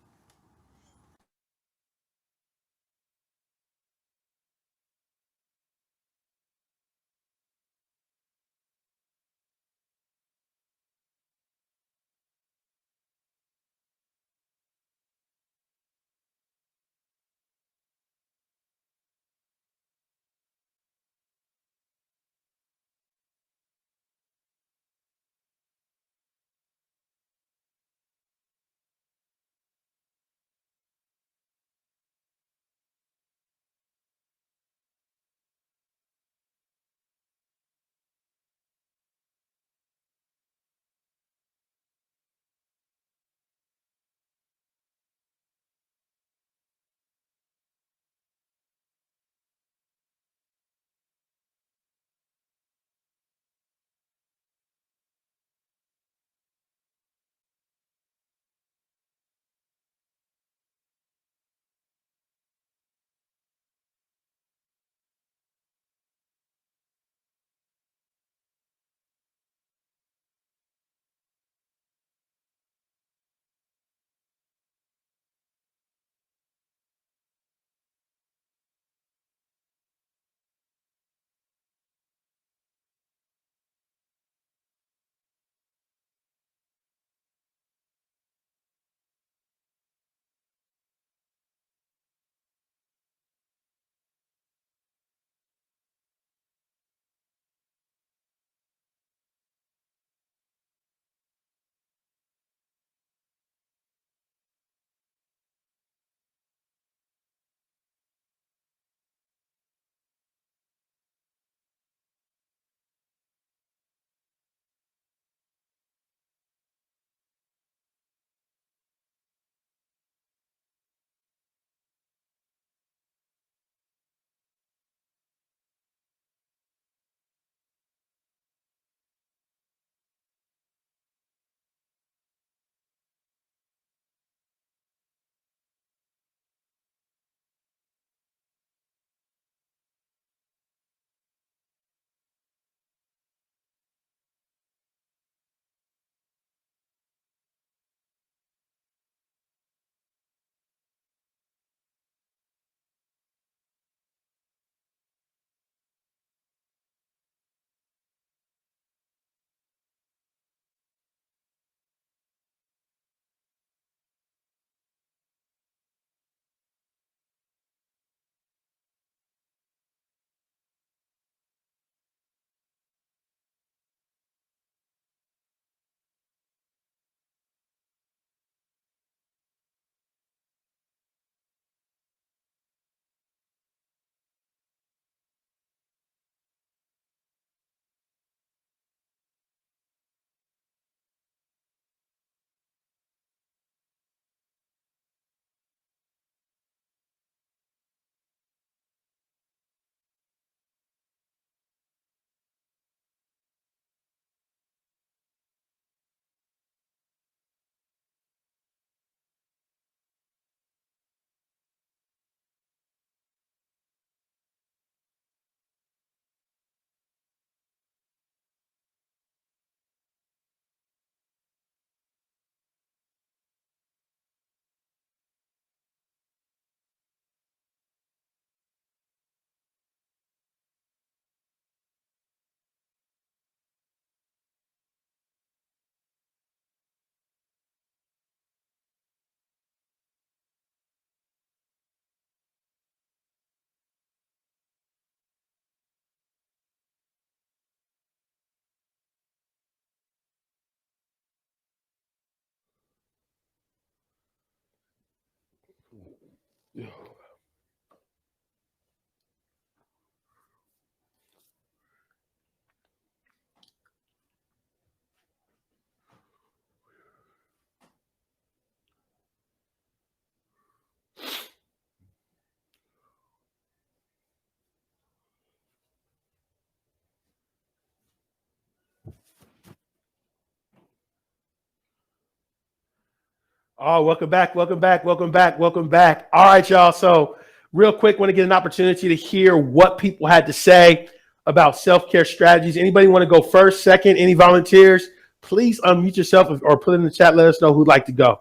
Oh, welcome back, welcome back, welcome back, welcome back. All right, y'all. So, real quick, want to get an opportunity to hear what people had to say about self-care strategies. Anybody want to go first, second? Any volunteers? please unmute yourself or put in the chat. Let us know who'd like to go.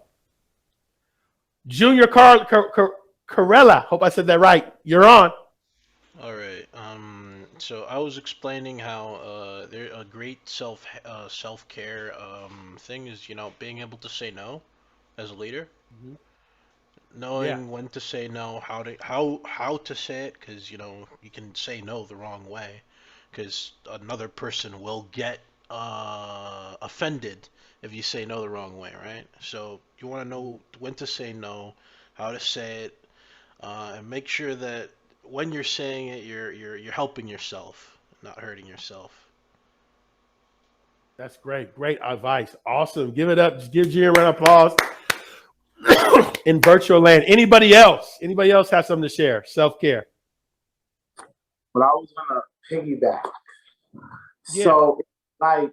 Junior Carella. Hope I said that right. You're on. All right. So I was explaining how there a great self-care thing is, being able to say no as a leader, Yeah. knowing when to say no, how to say it, because you can say no the wrong way, because another person will get offended if you say no the wrong way, right? So you want to know when to say no, how to say it, and make sure that when you're saying it, you're helping yourself, not hurting yourself. That's great. Great advice. Awesome. Give it up. Just give Junior a round of applause. In virtual land. Anybody else? Anybody else have something to share? Self-care. But I was gonna piggyback. Yeah. So, like,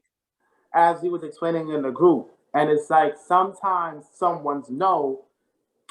as he was explaining in the group, and it's like sometimes someone's no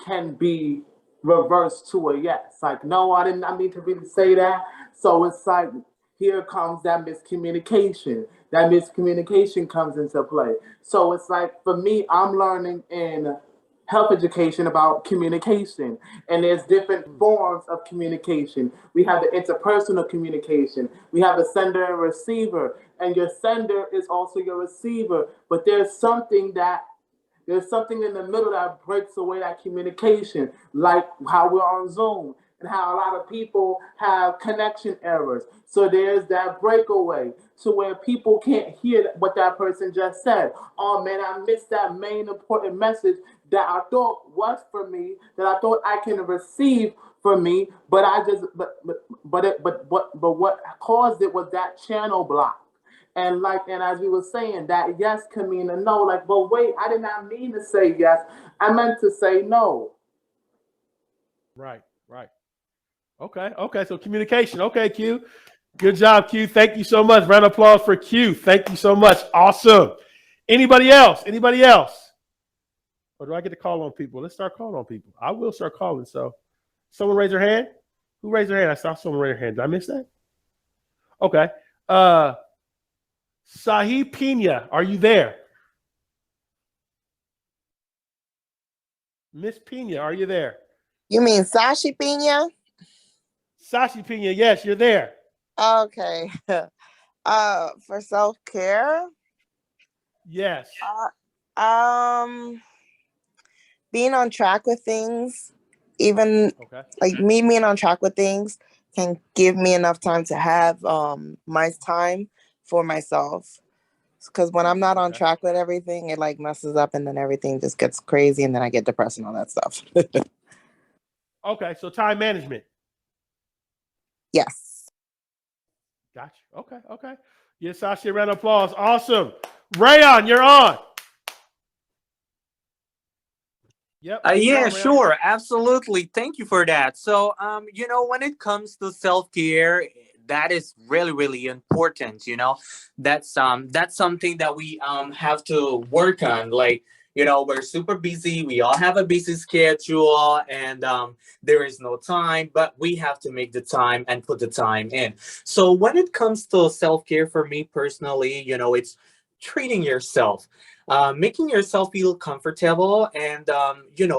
can be reversed to a yes. Like, no, I didn't. I mean to really say that. So it's like here comes that miscommunication. That miscommunication comes into play. So it's like for me, I'm learning in health education about communication, and there's different forms of communication. We have the interpersonal communication. We have a sender and receiver, and your sender is also your receiver. But there's something in the middle that breaks away that communication, like how we're on Zoom and how a lot of people have connection errors. So there's that breakaway to where people can't hear what that person just said. Oh man, I missed that main important message that I thought was for me, that I thought I can receive for me, but what caused it was that channel block. And as we were saying, that yes can mean a no. Like, but wait, I did not mean to say yes. I meant to say no. Right. Okay. So communication. Okay, Q. Good job, Q. Thank you so much. Round of applause for Q. Thank you so much. Awesome. Anybody else? Or do I get to call on people? Let's start calling on people. I will start calling. So someone raise their hand. Who raised their hand? I saw someone raise their hand. Did I miss that? Okay. Sahib Pina, are you there? Miss Pina, are you there? You mean Sashi Pina? Sashi Pina, yes, you're there. Okay. For self-care? Yes. Being on track with things, even like me being on track with things can give me enough time to have my time for myself. Because when I'm not on track with everything, it like messes up and then everything just gets crazy and then I get depressed and all that stuff. Okay, so time management. Yes. Gotcha. Okay. Yes, Sasha, round of applause. Awesome. Rayon, you're on. Yep. Yeah, sure. Absolutely. Thank you for that. So, when it comes to self-care, that is really, really important. That's something that we have to work on. Like, we're super busy. We all have a busy schedule, and there is no time, but we have to make the time and put the time in. So when it comes to self-care for me personally, it's treating yourself. Making yourself feel comfortable, and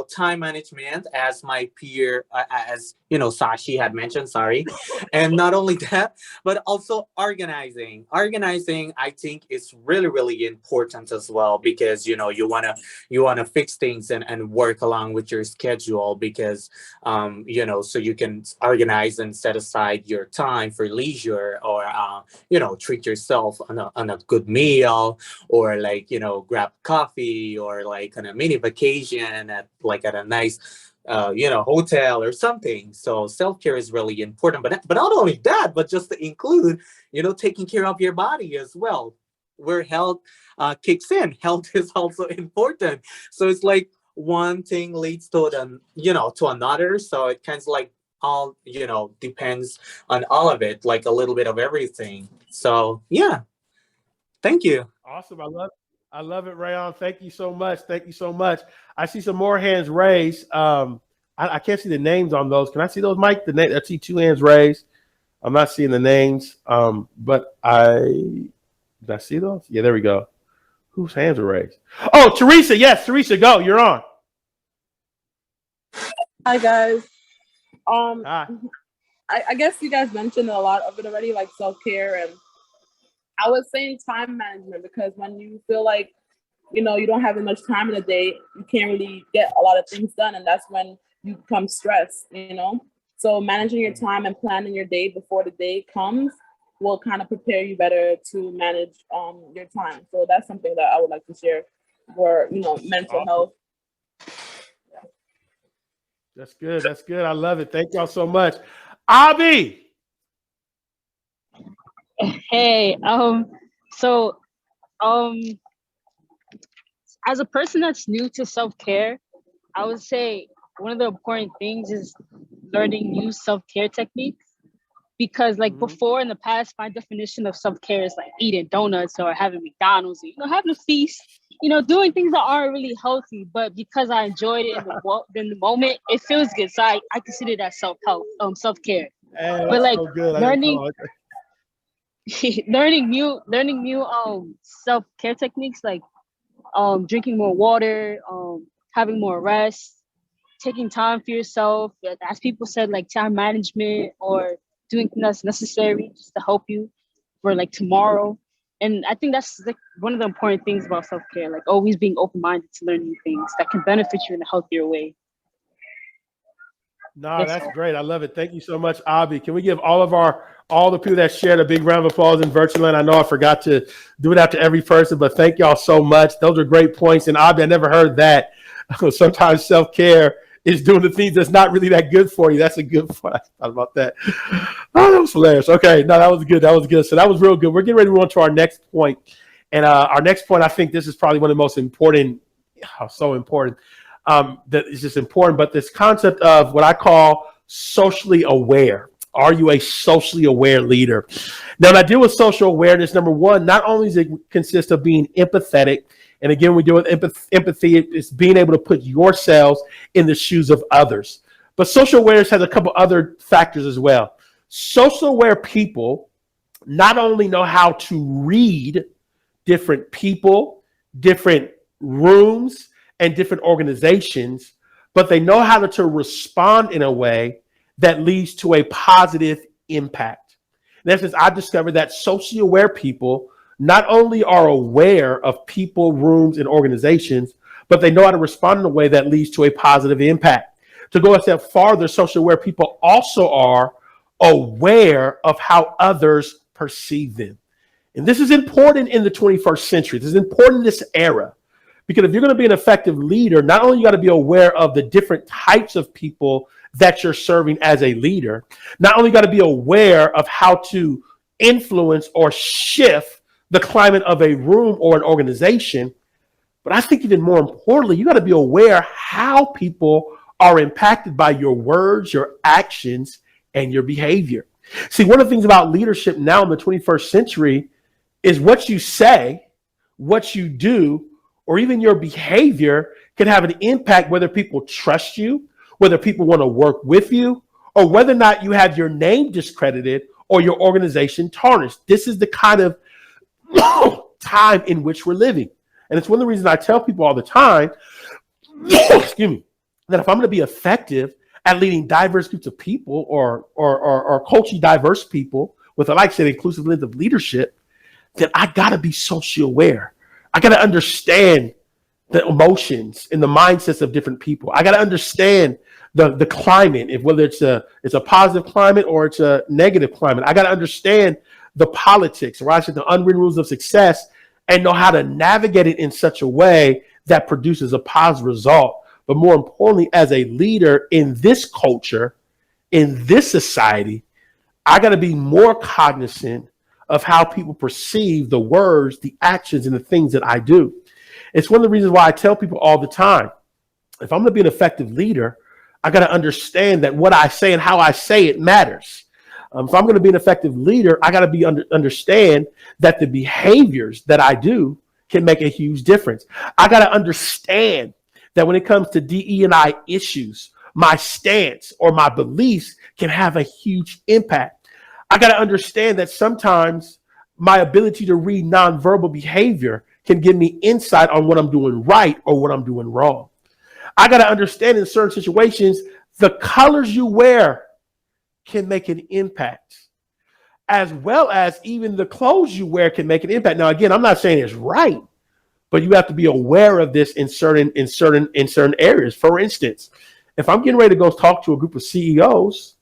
time management, as my peer as Sashi had mentioned, sorry. And not only that, but also organizing I think is really, really important as well, because you want to fix things and work along with your schedule, because so you can organize and set aside your time for leisure, or treat yourself on a good meal, or like grab coffee, or like on a mini vacation at a nice hotel or something. So self-care is really important, but not only that, but just to include taking care of your body as well, where health kicks in. Health is also important. So it's like one thing leads to to another, so it kind of like all depends on all of it, like a little bit of everything. So yeah, thank you. Awesome. I love it, Rayon. Thank you so much. I see some more hands raised. I can't see the names on those. Can I see those, Mike? I see 2 hands raised. I'm not seeing the names. But did I see those? Yeah, there we go. Whose hands are raised? Oh, Teresa. Yes, Teresa, go. You're on. Hi guys. Um, Hi. I guess you guys mentioned a lot of it already, like self-care, and I was saying time management, because when you feel like you don't have as much time in a day, you can't really get a lot of things done, and that's when you become stressed. So managing your time and planning your day before the day comes will kind of prepare you better to manage your time. So that's something that I would like to share for mental Awesome. health. That's good. That's good. I love it. Thank y'all so much. Abby. Hey, so um as a person that's new to self-care, I would say one of the important things is learning new self-care techniques, because like before in the past, my definition of self-care is like eating donuts or having McDonald's, having a feast, doing things that aren't really healthy, but because I enjoyed it in the moment, it feels good. So I consider that self-care. Hey, But that's like so good. I didn't learning know it. learning new self-care techniques, like drinking more water, having more rest, taking time for yourself, as people said, like time management, or doing things that's necessary just to help you for like tomorrow. And I think that's like one of the important things about self-care, like always being open-minded to learn new things that can benefit you in a healthier way. No, that's great. I love it. Thank you so much, Abby. Can we give all the people that shared a big round of applause in virtual land? I know I forgot to do it out to every person, but thank y'all so much. Those are great points. And Abby, I never heard that. Sometimes self-care is doing the things that's not really that good for you. That's a good point. I thought about that. Oh, that was hilarious. Okay, no, that was good. That was good. So that was real good. We're getting ready to move on to our next point. And our next point, I think this is probably one of the most important, so important. That is just important, but this concept of what I call socially aware. Are you a socially aware leader? Now, when I deal with social awareness, number one, not only does it consist of being empathetic, and again, we deal with empathy, it's being able to put yourselves in the shoes of others. But social awareness has a couple other factors as well. Social aware people not only know how to read different people, different rooms, and different organizations, but they know how to respond in a way that leads to a positive impact. In essence, I discovered that socially aware people not only are aware of people, rooms, and organizations, but they know how to respond in a way that leads to a positive impact. To go a step farther, socially aware people also are aware of how others perceive them. And this is important in the 21st century. This is important in this era. Because if you're going to be an effective leader, not only you got to be aware of the different types of people that you're serving as a leader, not only got to be aware of how to influence or shift the climate of a room or an organization, but I think even more importantly, you got to be aware how people are impacted by your words, your actions, and your behavior. See, one of the things about leadership now in the 21st century is what you say, what you do, or even your behavior can have an impact whether people trust you, whether people want to work with you, or whether or not you have your name discredited or your organization tarnished. This is the kind of time in which we're living. And it's one of the reasons I tell people all the time, excuse me, that if I'm going to be effective at leading diverse groups of people or culturally diverse people with, like I said, inclusive lens of leadership, then I got to be socially aware. I got to understand the emotions and the mindsets of different people. I got to understand the climate, whether it's a positive climate or it's a negative climate. I got to understand the politics, or I said the unwritten rules of success, and know how to navigate it in such a way that produces a positive result. But more importantly, as a leader in this culture, in this society, I got to be more cognizant of how people perceive the words, the actions, and the things that I do. It's one of the reasons why I tell people all the time, if I'm going to be an effective leader, I got to understand that what I say and how I say it matters. If I'm going to be an effective leader, I got to be understand that the behaviors that I do can make a huge difference. I got to understand that when it comes to DE&I issues, my stance or my beliefs can have a huge impact. I got to understand that sometimes my ability to read nonverbal behavior can give me insight on what I'm doing right or what I'm doing wrong. I got to understand in certain situations, the colors you wear can make an impact, as well as even the clothes you wear can make an impact. Now, again, I'm not saying it's right, but you have to be aware of this in certain areas. For instance, if I'm getting ready to go talk to a group of CEOs,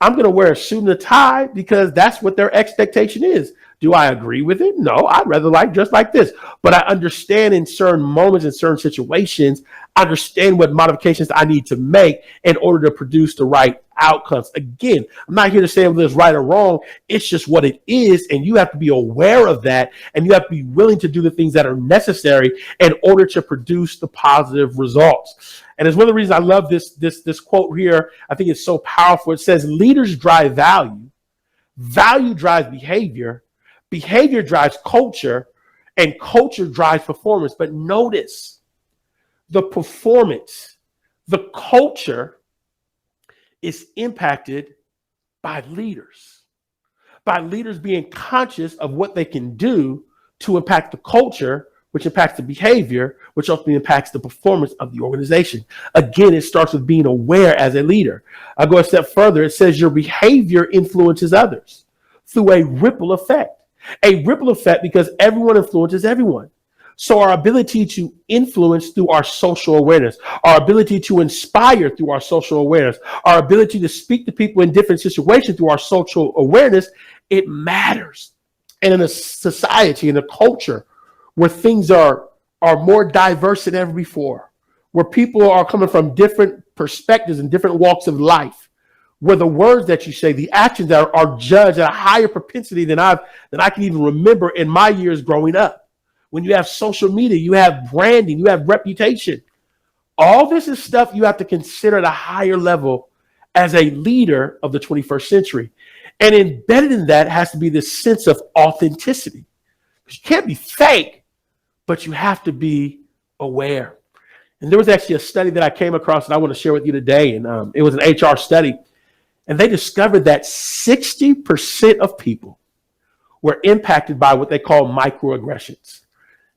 I'm going to wear a suit and a tie because that's what their expectation is. Do I agree with it? No, I'd rather dress like this. But I understand in certain moments, in certain situations, I understand what modifications I need to make in order to produce the right outcomes. Again, I'm not here to say whether it's right or wrong. It's just what it is. And you have to be aware of that. And you have to be willing to do the things that are necessary in order to produce the positive results. And it's one of the reasons I love this quote here. I think it's so powerful. It says, leaders drive value. Value drives behavior. Behavior drives culture. And culture drives performance. But notice, the performance, the culture is impacted by leaders being conscious of what they can do to impact the culture, which impacts the behavior, which ultimately impacts the performance of the organization. Again, it starts with being aware as a leader. I'll go a step further. It says your behavior influences others through a ripple effect. A ripple effect because everyone influences everyone. So our ability to influence through our social awareness, our ability to inspire through our social awareness, our ability to speak to people in different situations through our social awareness, it matters. And in a society, in a culture where things are more diverse than ever before, where people are coming from different perspectives and different walks of life, where the words that you say, the actions that are judged at a higher propensity than I can even remember in my years growing up. When you have social media, you have branding, you have reputation. All this is stuff you have to consider at a higher level as a leader of the 21st century. And embedded in that has to be this sense of authenticity. You can't be fake, but you have to be aware. And there was actually a study that I came across that I want to share with you today. And it was an HR study. And they discovered that 60% of people were impacted by what they call microaggressions.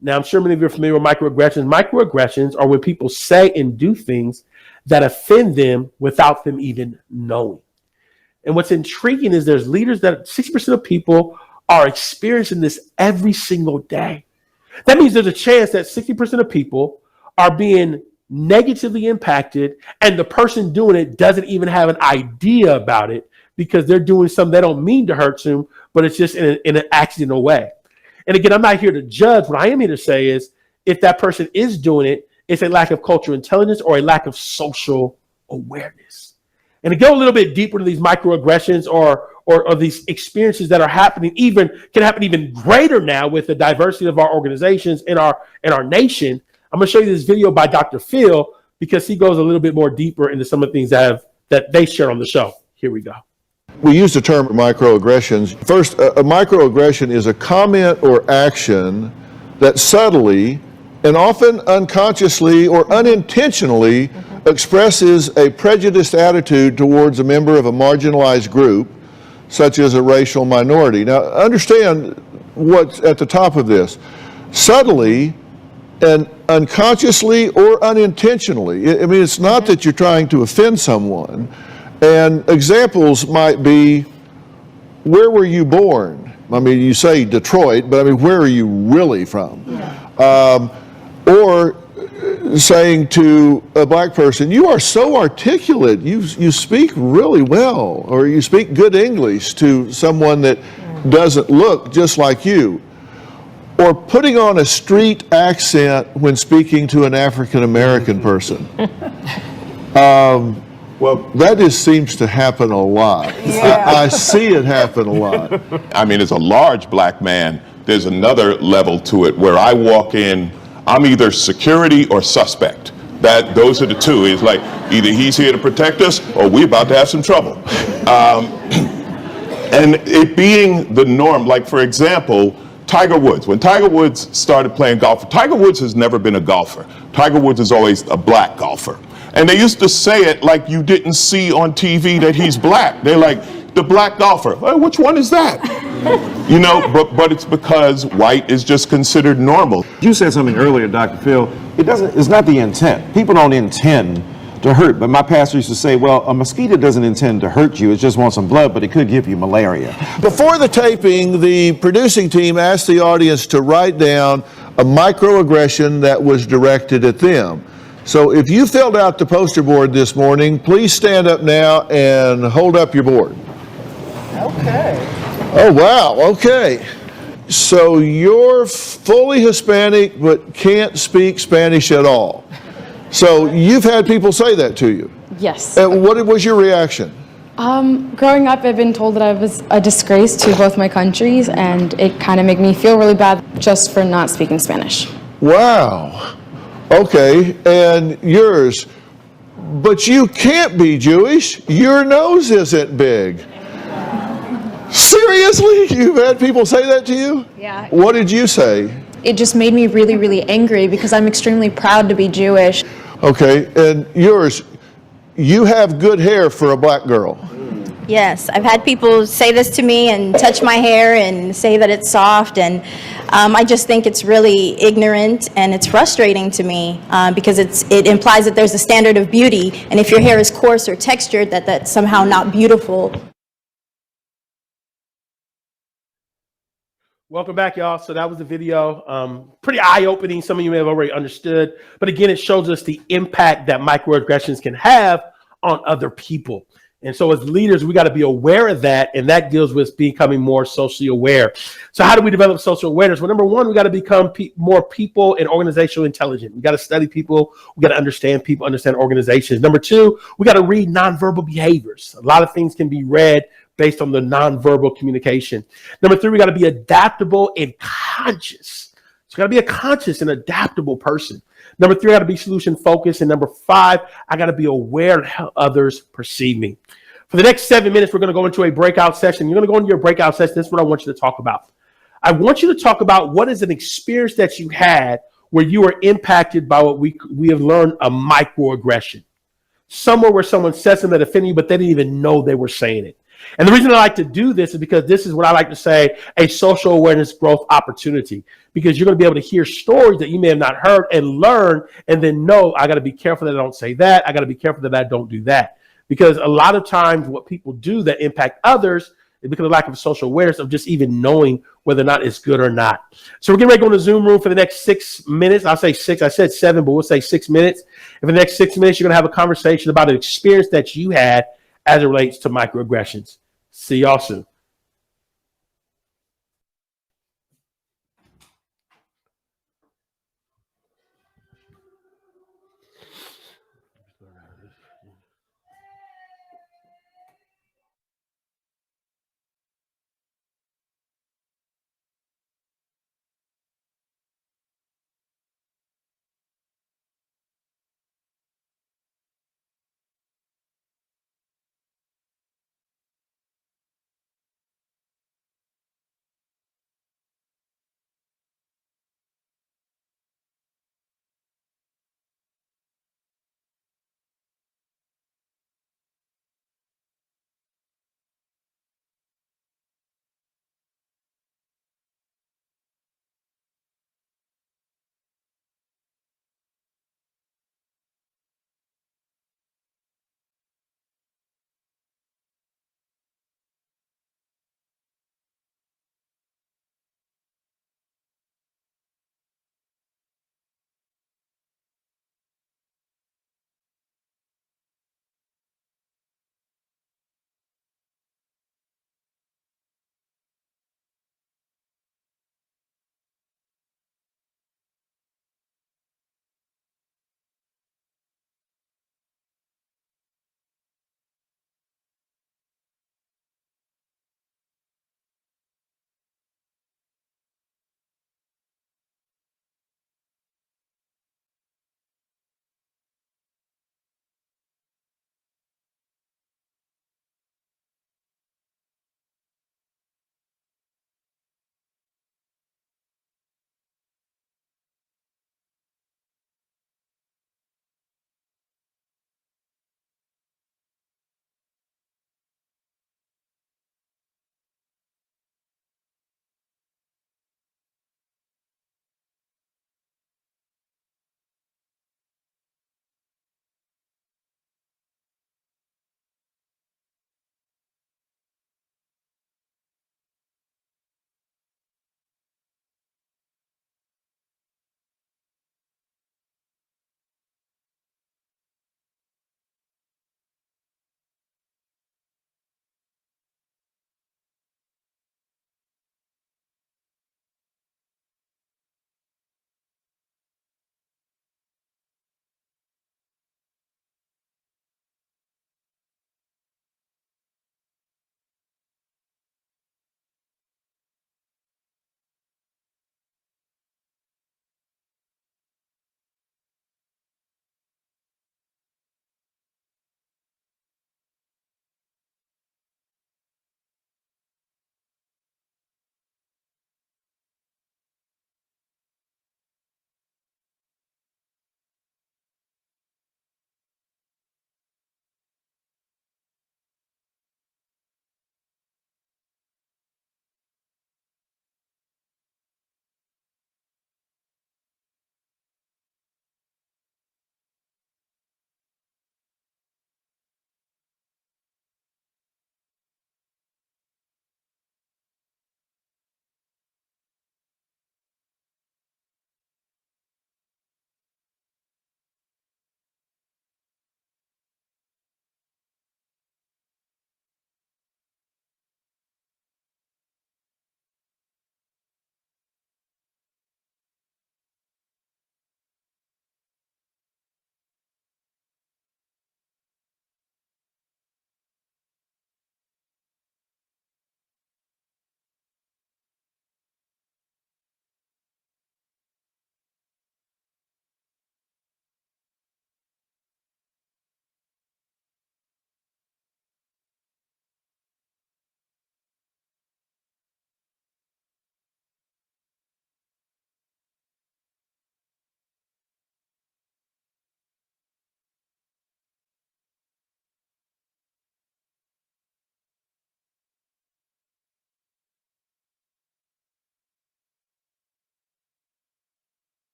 Now, I'm sure many of you are familiar with microaggressions. Microaggressions are when people say and do things that offend them without them even knowing. And what's intriguing is there's leaders that 60% of people are experiencing this every single day. That means there's a chance that 60% of people are being negatively impacted and the person doing it doesn't even have an idea about it because they're doing something they don't mean to hurt them, but it's just in an accidental way. And again, I'm not here to judge. What I am here to say is if that person is doing it, it's a lack of cultural intelligence or a lack of social awareness. And to go a little bit deeper into these microaggressions or these experiences that are happening, can happen even greater now with the diversity of our organizations in our nation. I'm going to show you this video by Dr. Phil because he goes a little bit more deeper into some of the things that they share on the show. Here we go. We use the term microaggressions. First, a microaggression is a comment or action that subtly and often unconsciously or unintentionally expresses a prejudiced attitude towards a member of a marginalized group, such as a racial minority. Now, understand what's at the top of this. Subtly and unconsciously or unintentionally. I mean, it's not that you're trying to offend someone. And examples might be, where were you born? I mean, you say Detroit, but I mean, where are you really from? Yeah. Or saying to a black person, you are so articulate, you speak really well, or you speak good English to someone that doesn't look just like you. Or putting on a street accent when speaking to an African American person. Well, that just seems to happen a lot. Yeah. I see it happen a lot. I mean, as a large black man, there's another level to it where I walk in, I'm either security or suspect. Those are the two. It's like either he's here to protect us or we're about to have some trouble. And it being the norm, like for example, Tiger Woods. When Tiger Woods started playing golf, Tiger Woods has never been a golfer. Tiger Woods is always a black golfer. And they used to say it like you didn't see on TV that he's black. They're like, the black golfer. Which one is that? You know, but it's because white is just considered normal. You said something earlier, Dr. Phil. It's not the intent. People don't intend to hurt, but my pastor used to say, well, a mosquito doesn't intend to hurt you, it just wants some blood, but it could give you malaria. Before the taping, the producing team asked the audience to write down a microaggression that was directed at them. So if you filled out the poster board this morning, please stand up now and hold up your board. Okay. Oh, wow, okay. So you're fully Hispanic but can't speak Spanish at all. So you've had people say that to you? Yes. And what was your reaction? Growing up, I've been told that I was a disgrace to both my countries, and it kind of made me feel really bad just for not speaking Spanish. Wow. Okay, and yours. But you can't be Jewish. Your nose isn't big. Seriously? You've had people say that to you? Yeah. What did you say? It just made me really, really angry because I'm extremely proud to be Jewish. Okay, and yours. You have good hair for a black girl. Yes, I've had people say this to me and touch my hair and say that it's soft, and I just think it's really ignorant and it's frustrating to me because it implies that there's a standard of beauty, and if your hair is coarse or textured, that's somehow not beautiful. Welcome back, y'all. So that was the video. Pretty eye-opening. Some of you may have already understood. But again, it shows us the impact that microaggressions can have on other people. And so as leaders, we got to be aware of that. And that deals with becoming more socially aware. So how do we develop social awareness? Well, number one, we got to become more people and organizational intelligent. We got to study people. We got to understand people, understand organizations. Number two, we got to read nonverbal behaviors. A lot of things can be read based on the nonverbal communication. Number three, we got to be adaptable and conscious. So you got to be a conscious and adaptable person. Number three, I got to be solution focused. And number five, I got to be aware of how others perceive me. For the next 7 minutes, we're going to go into a breakout session. You're going to go into your breakout session. This is what I want you to talk about. I want you to talk about what is an experience that you had where you were impacted by what we have learned, a microaggression. Somewhere where someone said something that offended you, but they didn't even know they were saying it. And the reason I like to do this is because this is what I like to say, a social awareness growth opportunity, because you're going to be able to hear stories that you may have not heard and learn, and then know, I got to be careful that I don't say that. I got to be careful that I don't do that. Because a lot of times what people do that impact others is because of lack of social awareness of just even knowing whether or not it's good or not. So we're getting ready to go in the Zoom room for the next 6 minutes. I'll say 6. I said 7, but we'll say 6 minutes. And for the next 6 minutes, you're going to have a conversation about an experience that you had as it relates to microaggressions. See y'all soon.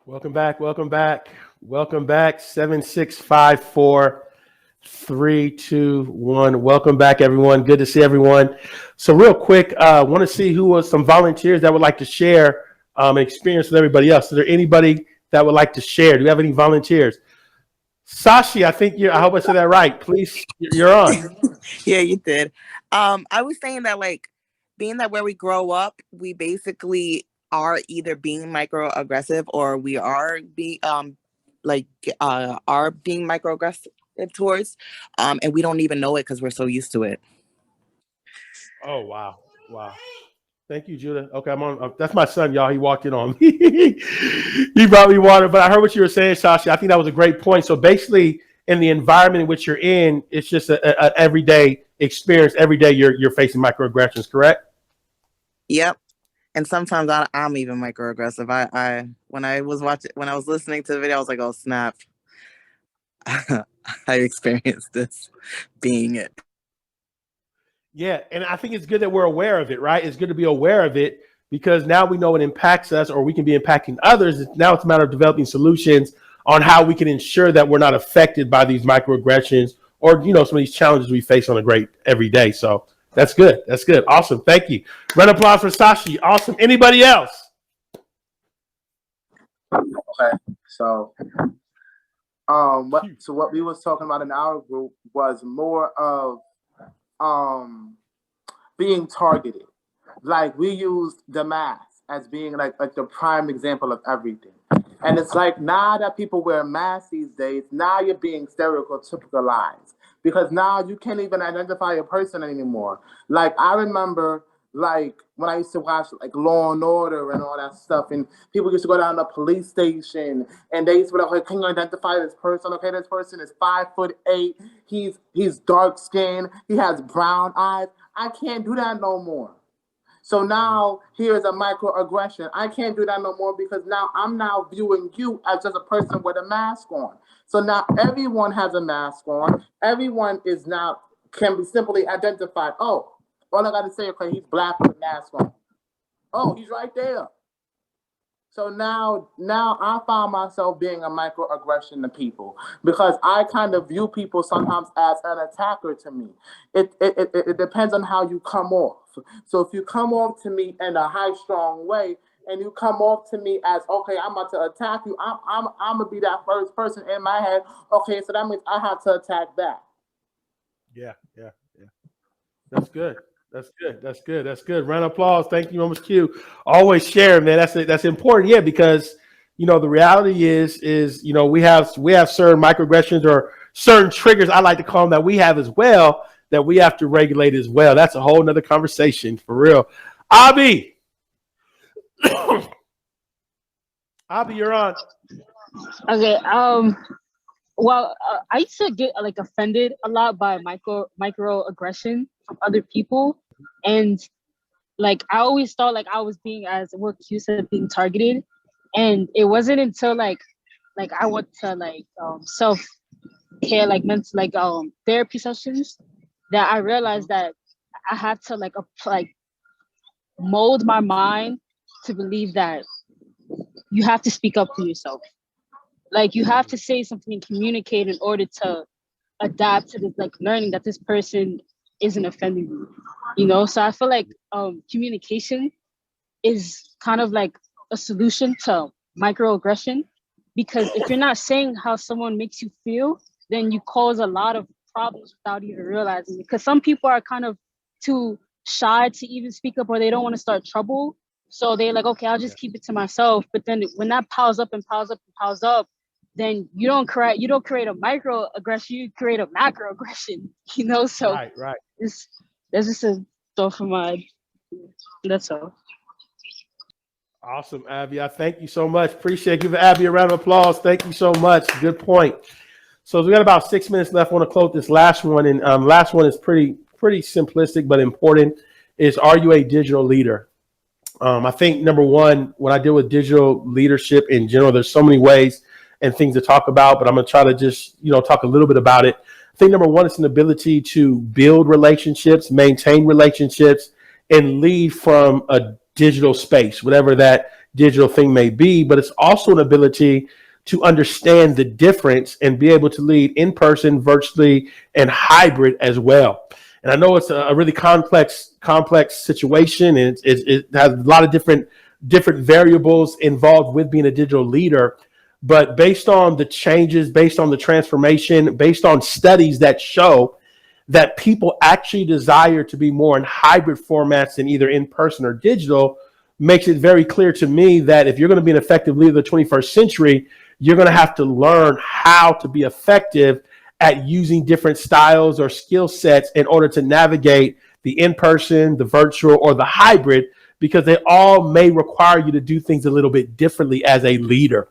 Welcome back. Welcome back. Welcome back. 7654321. Welcome back, everyone. Good to see everyone. So real quick, I want to see who was some volunteers that would like to share an experience with everybody else. Is there anybody that would like to share? Do we have any volunteers? Sashi, I think I hope I said that right. Please, you're on. Yeah, you did. I was saying that, like, being that where we grow up, we basically are either being microaggressive or we are being microaggressive towards, and we don't even know it because we're so used to it. Oh, wow. Wow. Thank you, Judah. Okay, I'm on. That's my son, y'all. He walked in on me. He brought me water, but I heard what you were saying, Sashi. I think that was a great point. So basically, in the environment in which you're in, it's just an everyday experience. Every day you're facing microaggressions, correct? Yep. And sometimes I'm even microaggressive. When I was listening to the video, I was like, oh snap. I experienced this being it. Yeah, and I think it's good that we're aware of it, right? It's good to be aware of it because now we know it impacts us or we can be impacting others. Now it's a matter of developing solutions on how we can ensure that we're not affected by these microaggressions or, some of these challenges we face on a great every day. So that's good. That's good. Awesome. Thank you. Round of applause for Sashi. Awesome. Anybody else? Okay. So what we was talking about in our group was more of being targeted. Like, we used the mask as being like the prime example of everything. And it's like, now that people wear masks these days, now you're being stereotypicalized because now you can't even identify a person anymore. Like, I remember, like, when I used to watch like Law and Order and all that stuff, and people used to go down to the police station and they used to be like, can you identify this person? Okay, this person is 5'8". He's dark skinned. He has brown eyes. I can't do that no more. So now here's a microaggression. I can't do that no more because now I'm now viewing you as just a person with a mask on. So now everyone has a mask on. Everyone is now can be simply identified. Oh, all I got to say, okay, he's black with a mask on. Oh, he's right there. So now I found myself being a microaggression to people because I kind of view people sometimes as an attacker to me. It depends on how you come off. So if you come off to me in a high, strong way, and you come off to me as, okay, I'm about to attack you, I'm gonna be that first person in my head. Okay, so that means I have to attack back. Yeah. That's good. That's good. Round of applause. Thank you, Mrs. Q. Always share, man. That's important. Yeah, because the reality is we have certain microaggressions or certain triggers, I like to call them, that we have as well that we have to regulate as well. That's a whole nother conversation for real. Abby. Abby, you're on. Okay. Well, I used to get offended a lot by microaggression from other people, and I always thought I was being, as what Q said, being targeted, and it wasn't until I went to self care, mental therapy sessions, that I realized that I had to mold my mind to believe that you have to speak up for yourself. You have to say something and communicate in order to adapt to this, learning that this person isn't offending you, So I feel communication is kind of a solution to microaggression, because if you're not saying how someone makes you feel, then you cause a lot of problems without even realizing it. Because some people are kind of too shy to even speak up, or they don't want to start trouble. So they're like, okay, I'll just keep it to myself. But then when that piles up and piles up and piles up, then you don't create a microaggression, you create a macroaggression, So right. That's just a thought from my. That's all. Awesome, Abby. I thank you so much. Appreciate it. Give Abby a round of applause. Thank you so much. Good point. So we got about 6 minutes left. I want to close this last one, and last one is pretty simplistic but important. Is, are you a digital leader? I think number one, when I deal with digital leadership in general, there's so many ways and things to talk about, but I'm going to try to just talk a little bit about it. I think number one is an ability to build relationships, maintain relationships, and lead from a digital space, whatever that digital thing may be, but it's also an ability to understand the difference and be able to lead in person, virtually, and hybrid as well. And I know it's a really complex situation, and it has a lot of different variables involved with being a digital leader. But based on the changes, based on the transformation, based on studies that show that people actually desire to be more in hybrid formats than either in person or digital, makes it very clear to me that if you're going to be an effective leader of the 21st century, you're going to have to learn how to be effective at using different styles or skill sets in order to navigate the in-person, the virtual, or the hybrid, because they all may require you to do things a little bit differently as a leader.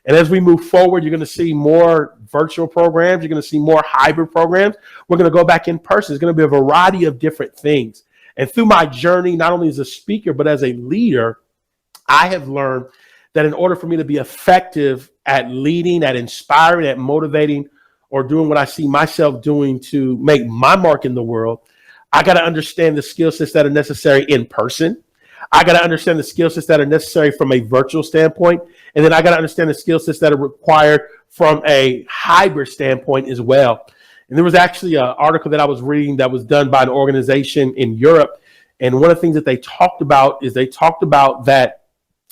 And as we move forward, you're going to see more virtual programs. You're going to see more hybrid programs. We're going to go back in person. It's going to be a variety of different things. And through my journey, not only as a speaker, but as a leader, I have learned that in order for me to be effective at leading, at inspiring, at motivating, or doing what I see myself doing to make my mark in the world, I got to understand the skill sets that are necessary in person. I got to understand the skill sets that are necessary from a virtual standpoint. And then I got to understand the skill sets that are required from a hybrid standpoint as well. And there was actually an article that I was reading that was done by an organization in Europe. And one of the things that they talked about is that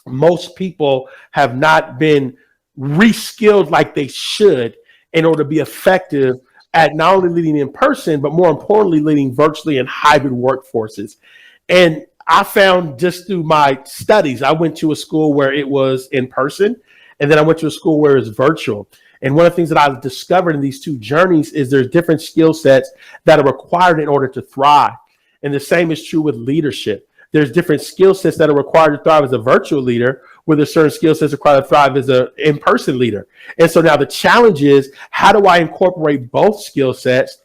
most people have not been reskilled like they should in order to be effective at not only leading in person, but more importantly, leading virtually in hybrid workforces. And I found just through my studies, I went to a school where it was in person, and then I went to a school where it was virtual. And one of the things that I've discovered in these two journeys is there's different skill sets that are required in order to thrive. And the same is true with leadership. There's different skill sets that are required to thrive as a virtual leader, where there's certain skill sets required to thrive as an in-person leader. And so now the challenge is, how do I incorporate both skill sets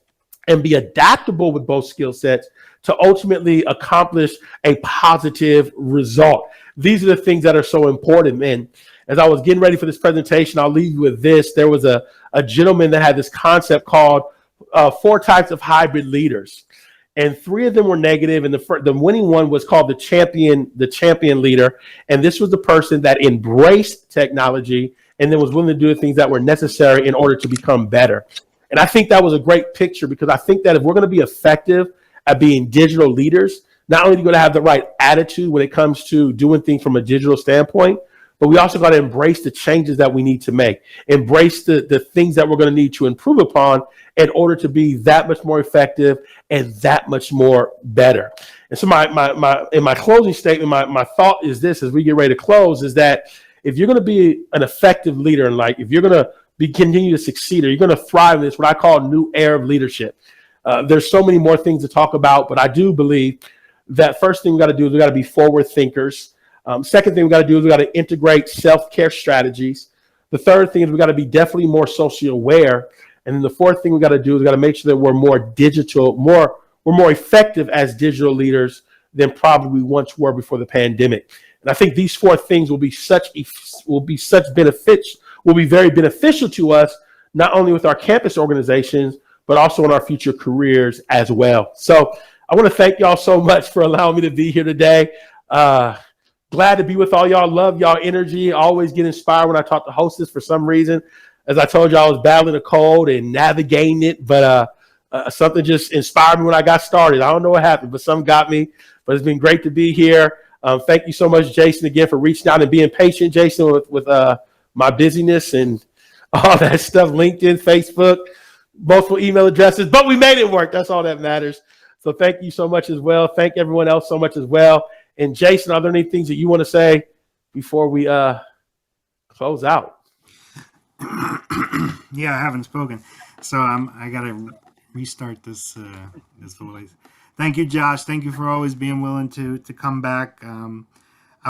and be adaptable with both skill sets to ultimately accomplish a positive result? These are the things that are so important. And as I was getting ready for this presentation, I'll leave you with this. There was a gentleman that had this concept called 4 types of hybrid leaders. And 3 of them were negative, and the winning one was called the champion leader. And this was the person that embraced technology and then was willing to do the things that were necessary in order to become better. And I think that was a great picture, because I think that if we're going to be effective at being digital leaders, not only are you going to have the right attitude when it comes to doing things from a digital standpoint, but we also got to embrace the changes that we need to make, embrace the things that we're going to need to improve upon in order to be that much more effective and that much more better. And so in my closing statement, my thought is this, as we get ready to close, is that if you're going to be an effective leader in life, if you're going to continue to succeed, or you're going to thrive in this, what I call new era of leadership, there's so many more things to talk about, but I do believe that first thing we got to do is we got to be forward thinkers. Second thing we got to do is we got to integrate self-care strategies. The third thing is we got to be definitely more socially aware. And then the fourth thing we got to do is we got to make sure that we're more digital, we're more effective as digital leaders than probably we once were before the pandemic. And I think these 4 things will be very beneficial to us, not only with our campus organizations, but also in our future careers as well. So I want to thank y'all so much for allowing me to be here today. Glad to be with all y'all. Love y'all energy. Always get inspired when I talk to Hostos for some reason. As I told you, I was battling a cold and navigating it, but something just inspired me when I got started. I don't know what happened, but something got me. But it's been great to be here. Thank you so much, Jason, again, for reaching out and being patient, Jason, with my busyness and all that stuff, LinkedIn, Facebook, multiple email addresses, but we made it work. That's all that matters. So thank you so much as well. Thank everyone else so much as well. And Jason, are there any things that you want to say before we close out? Yeah, I haven't spoken, so I gotta restart this voice. Thank you, Josh. Thank you for always being willing to come back.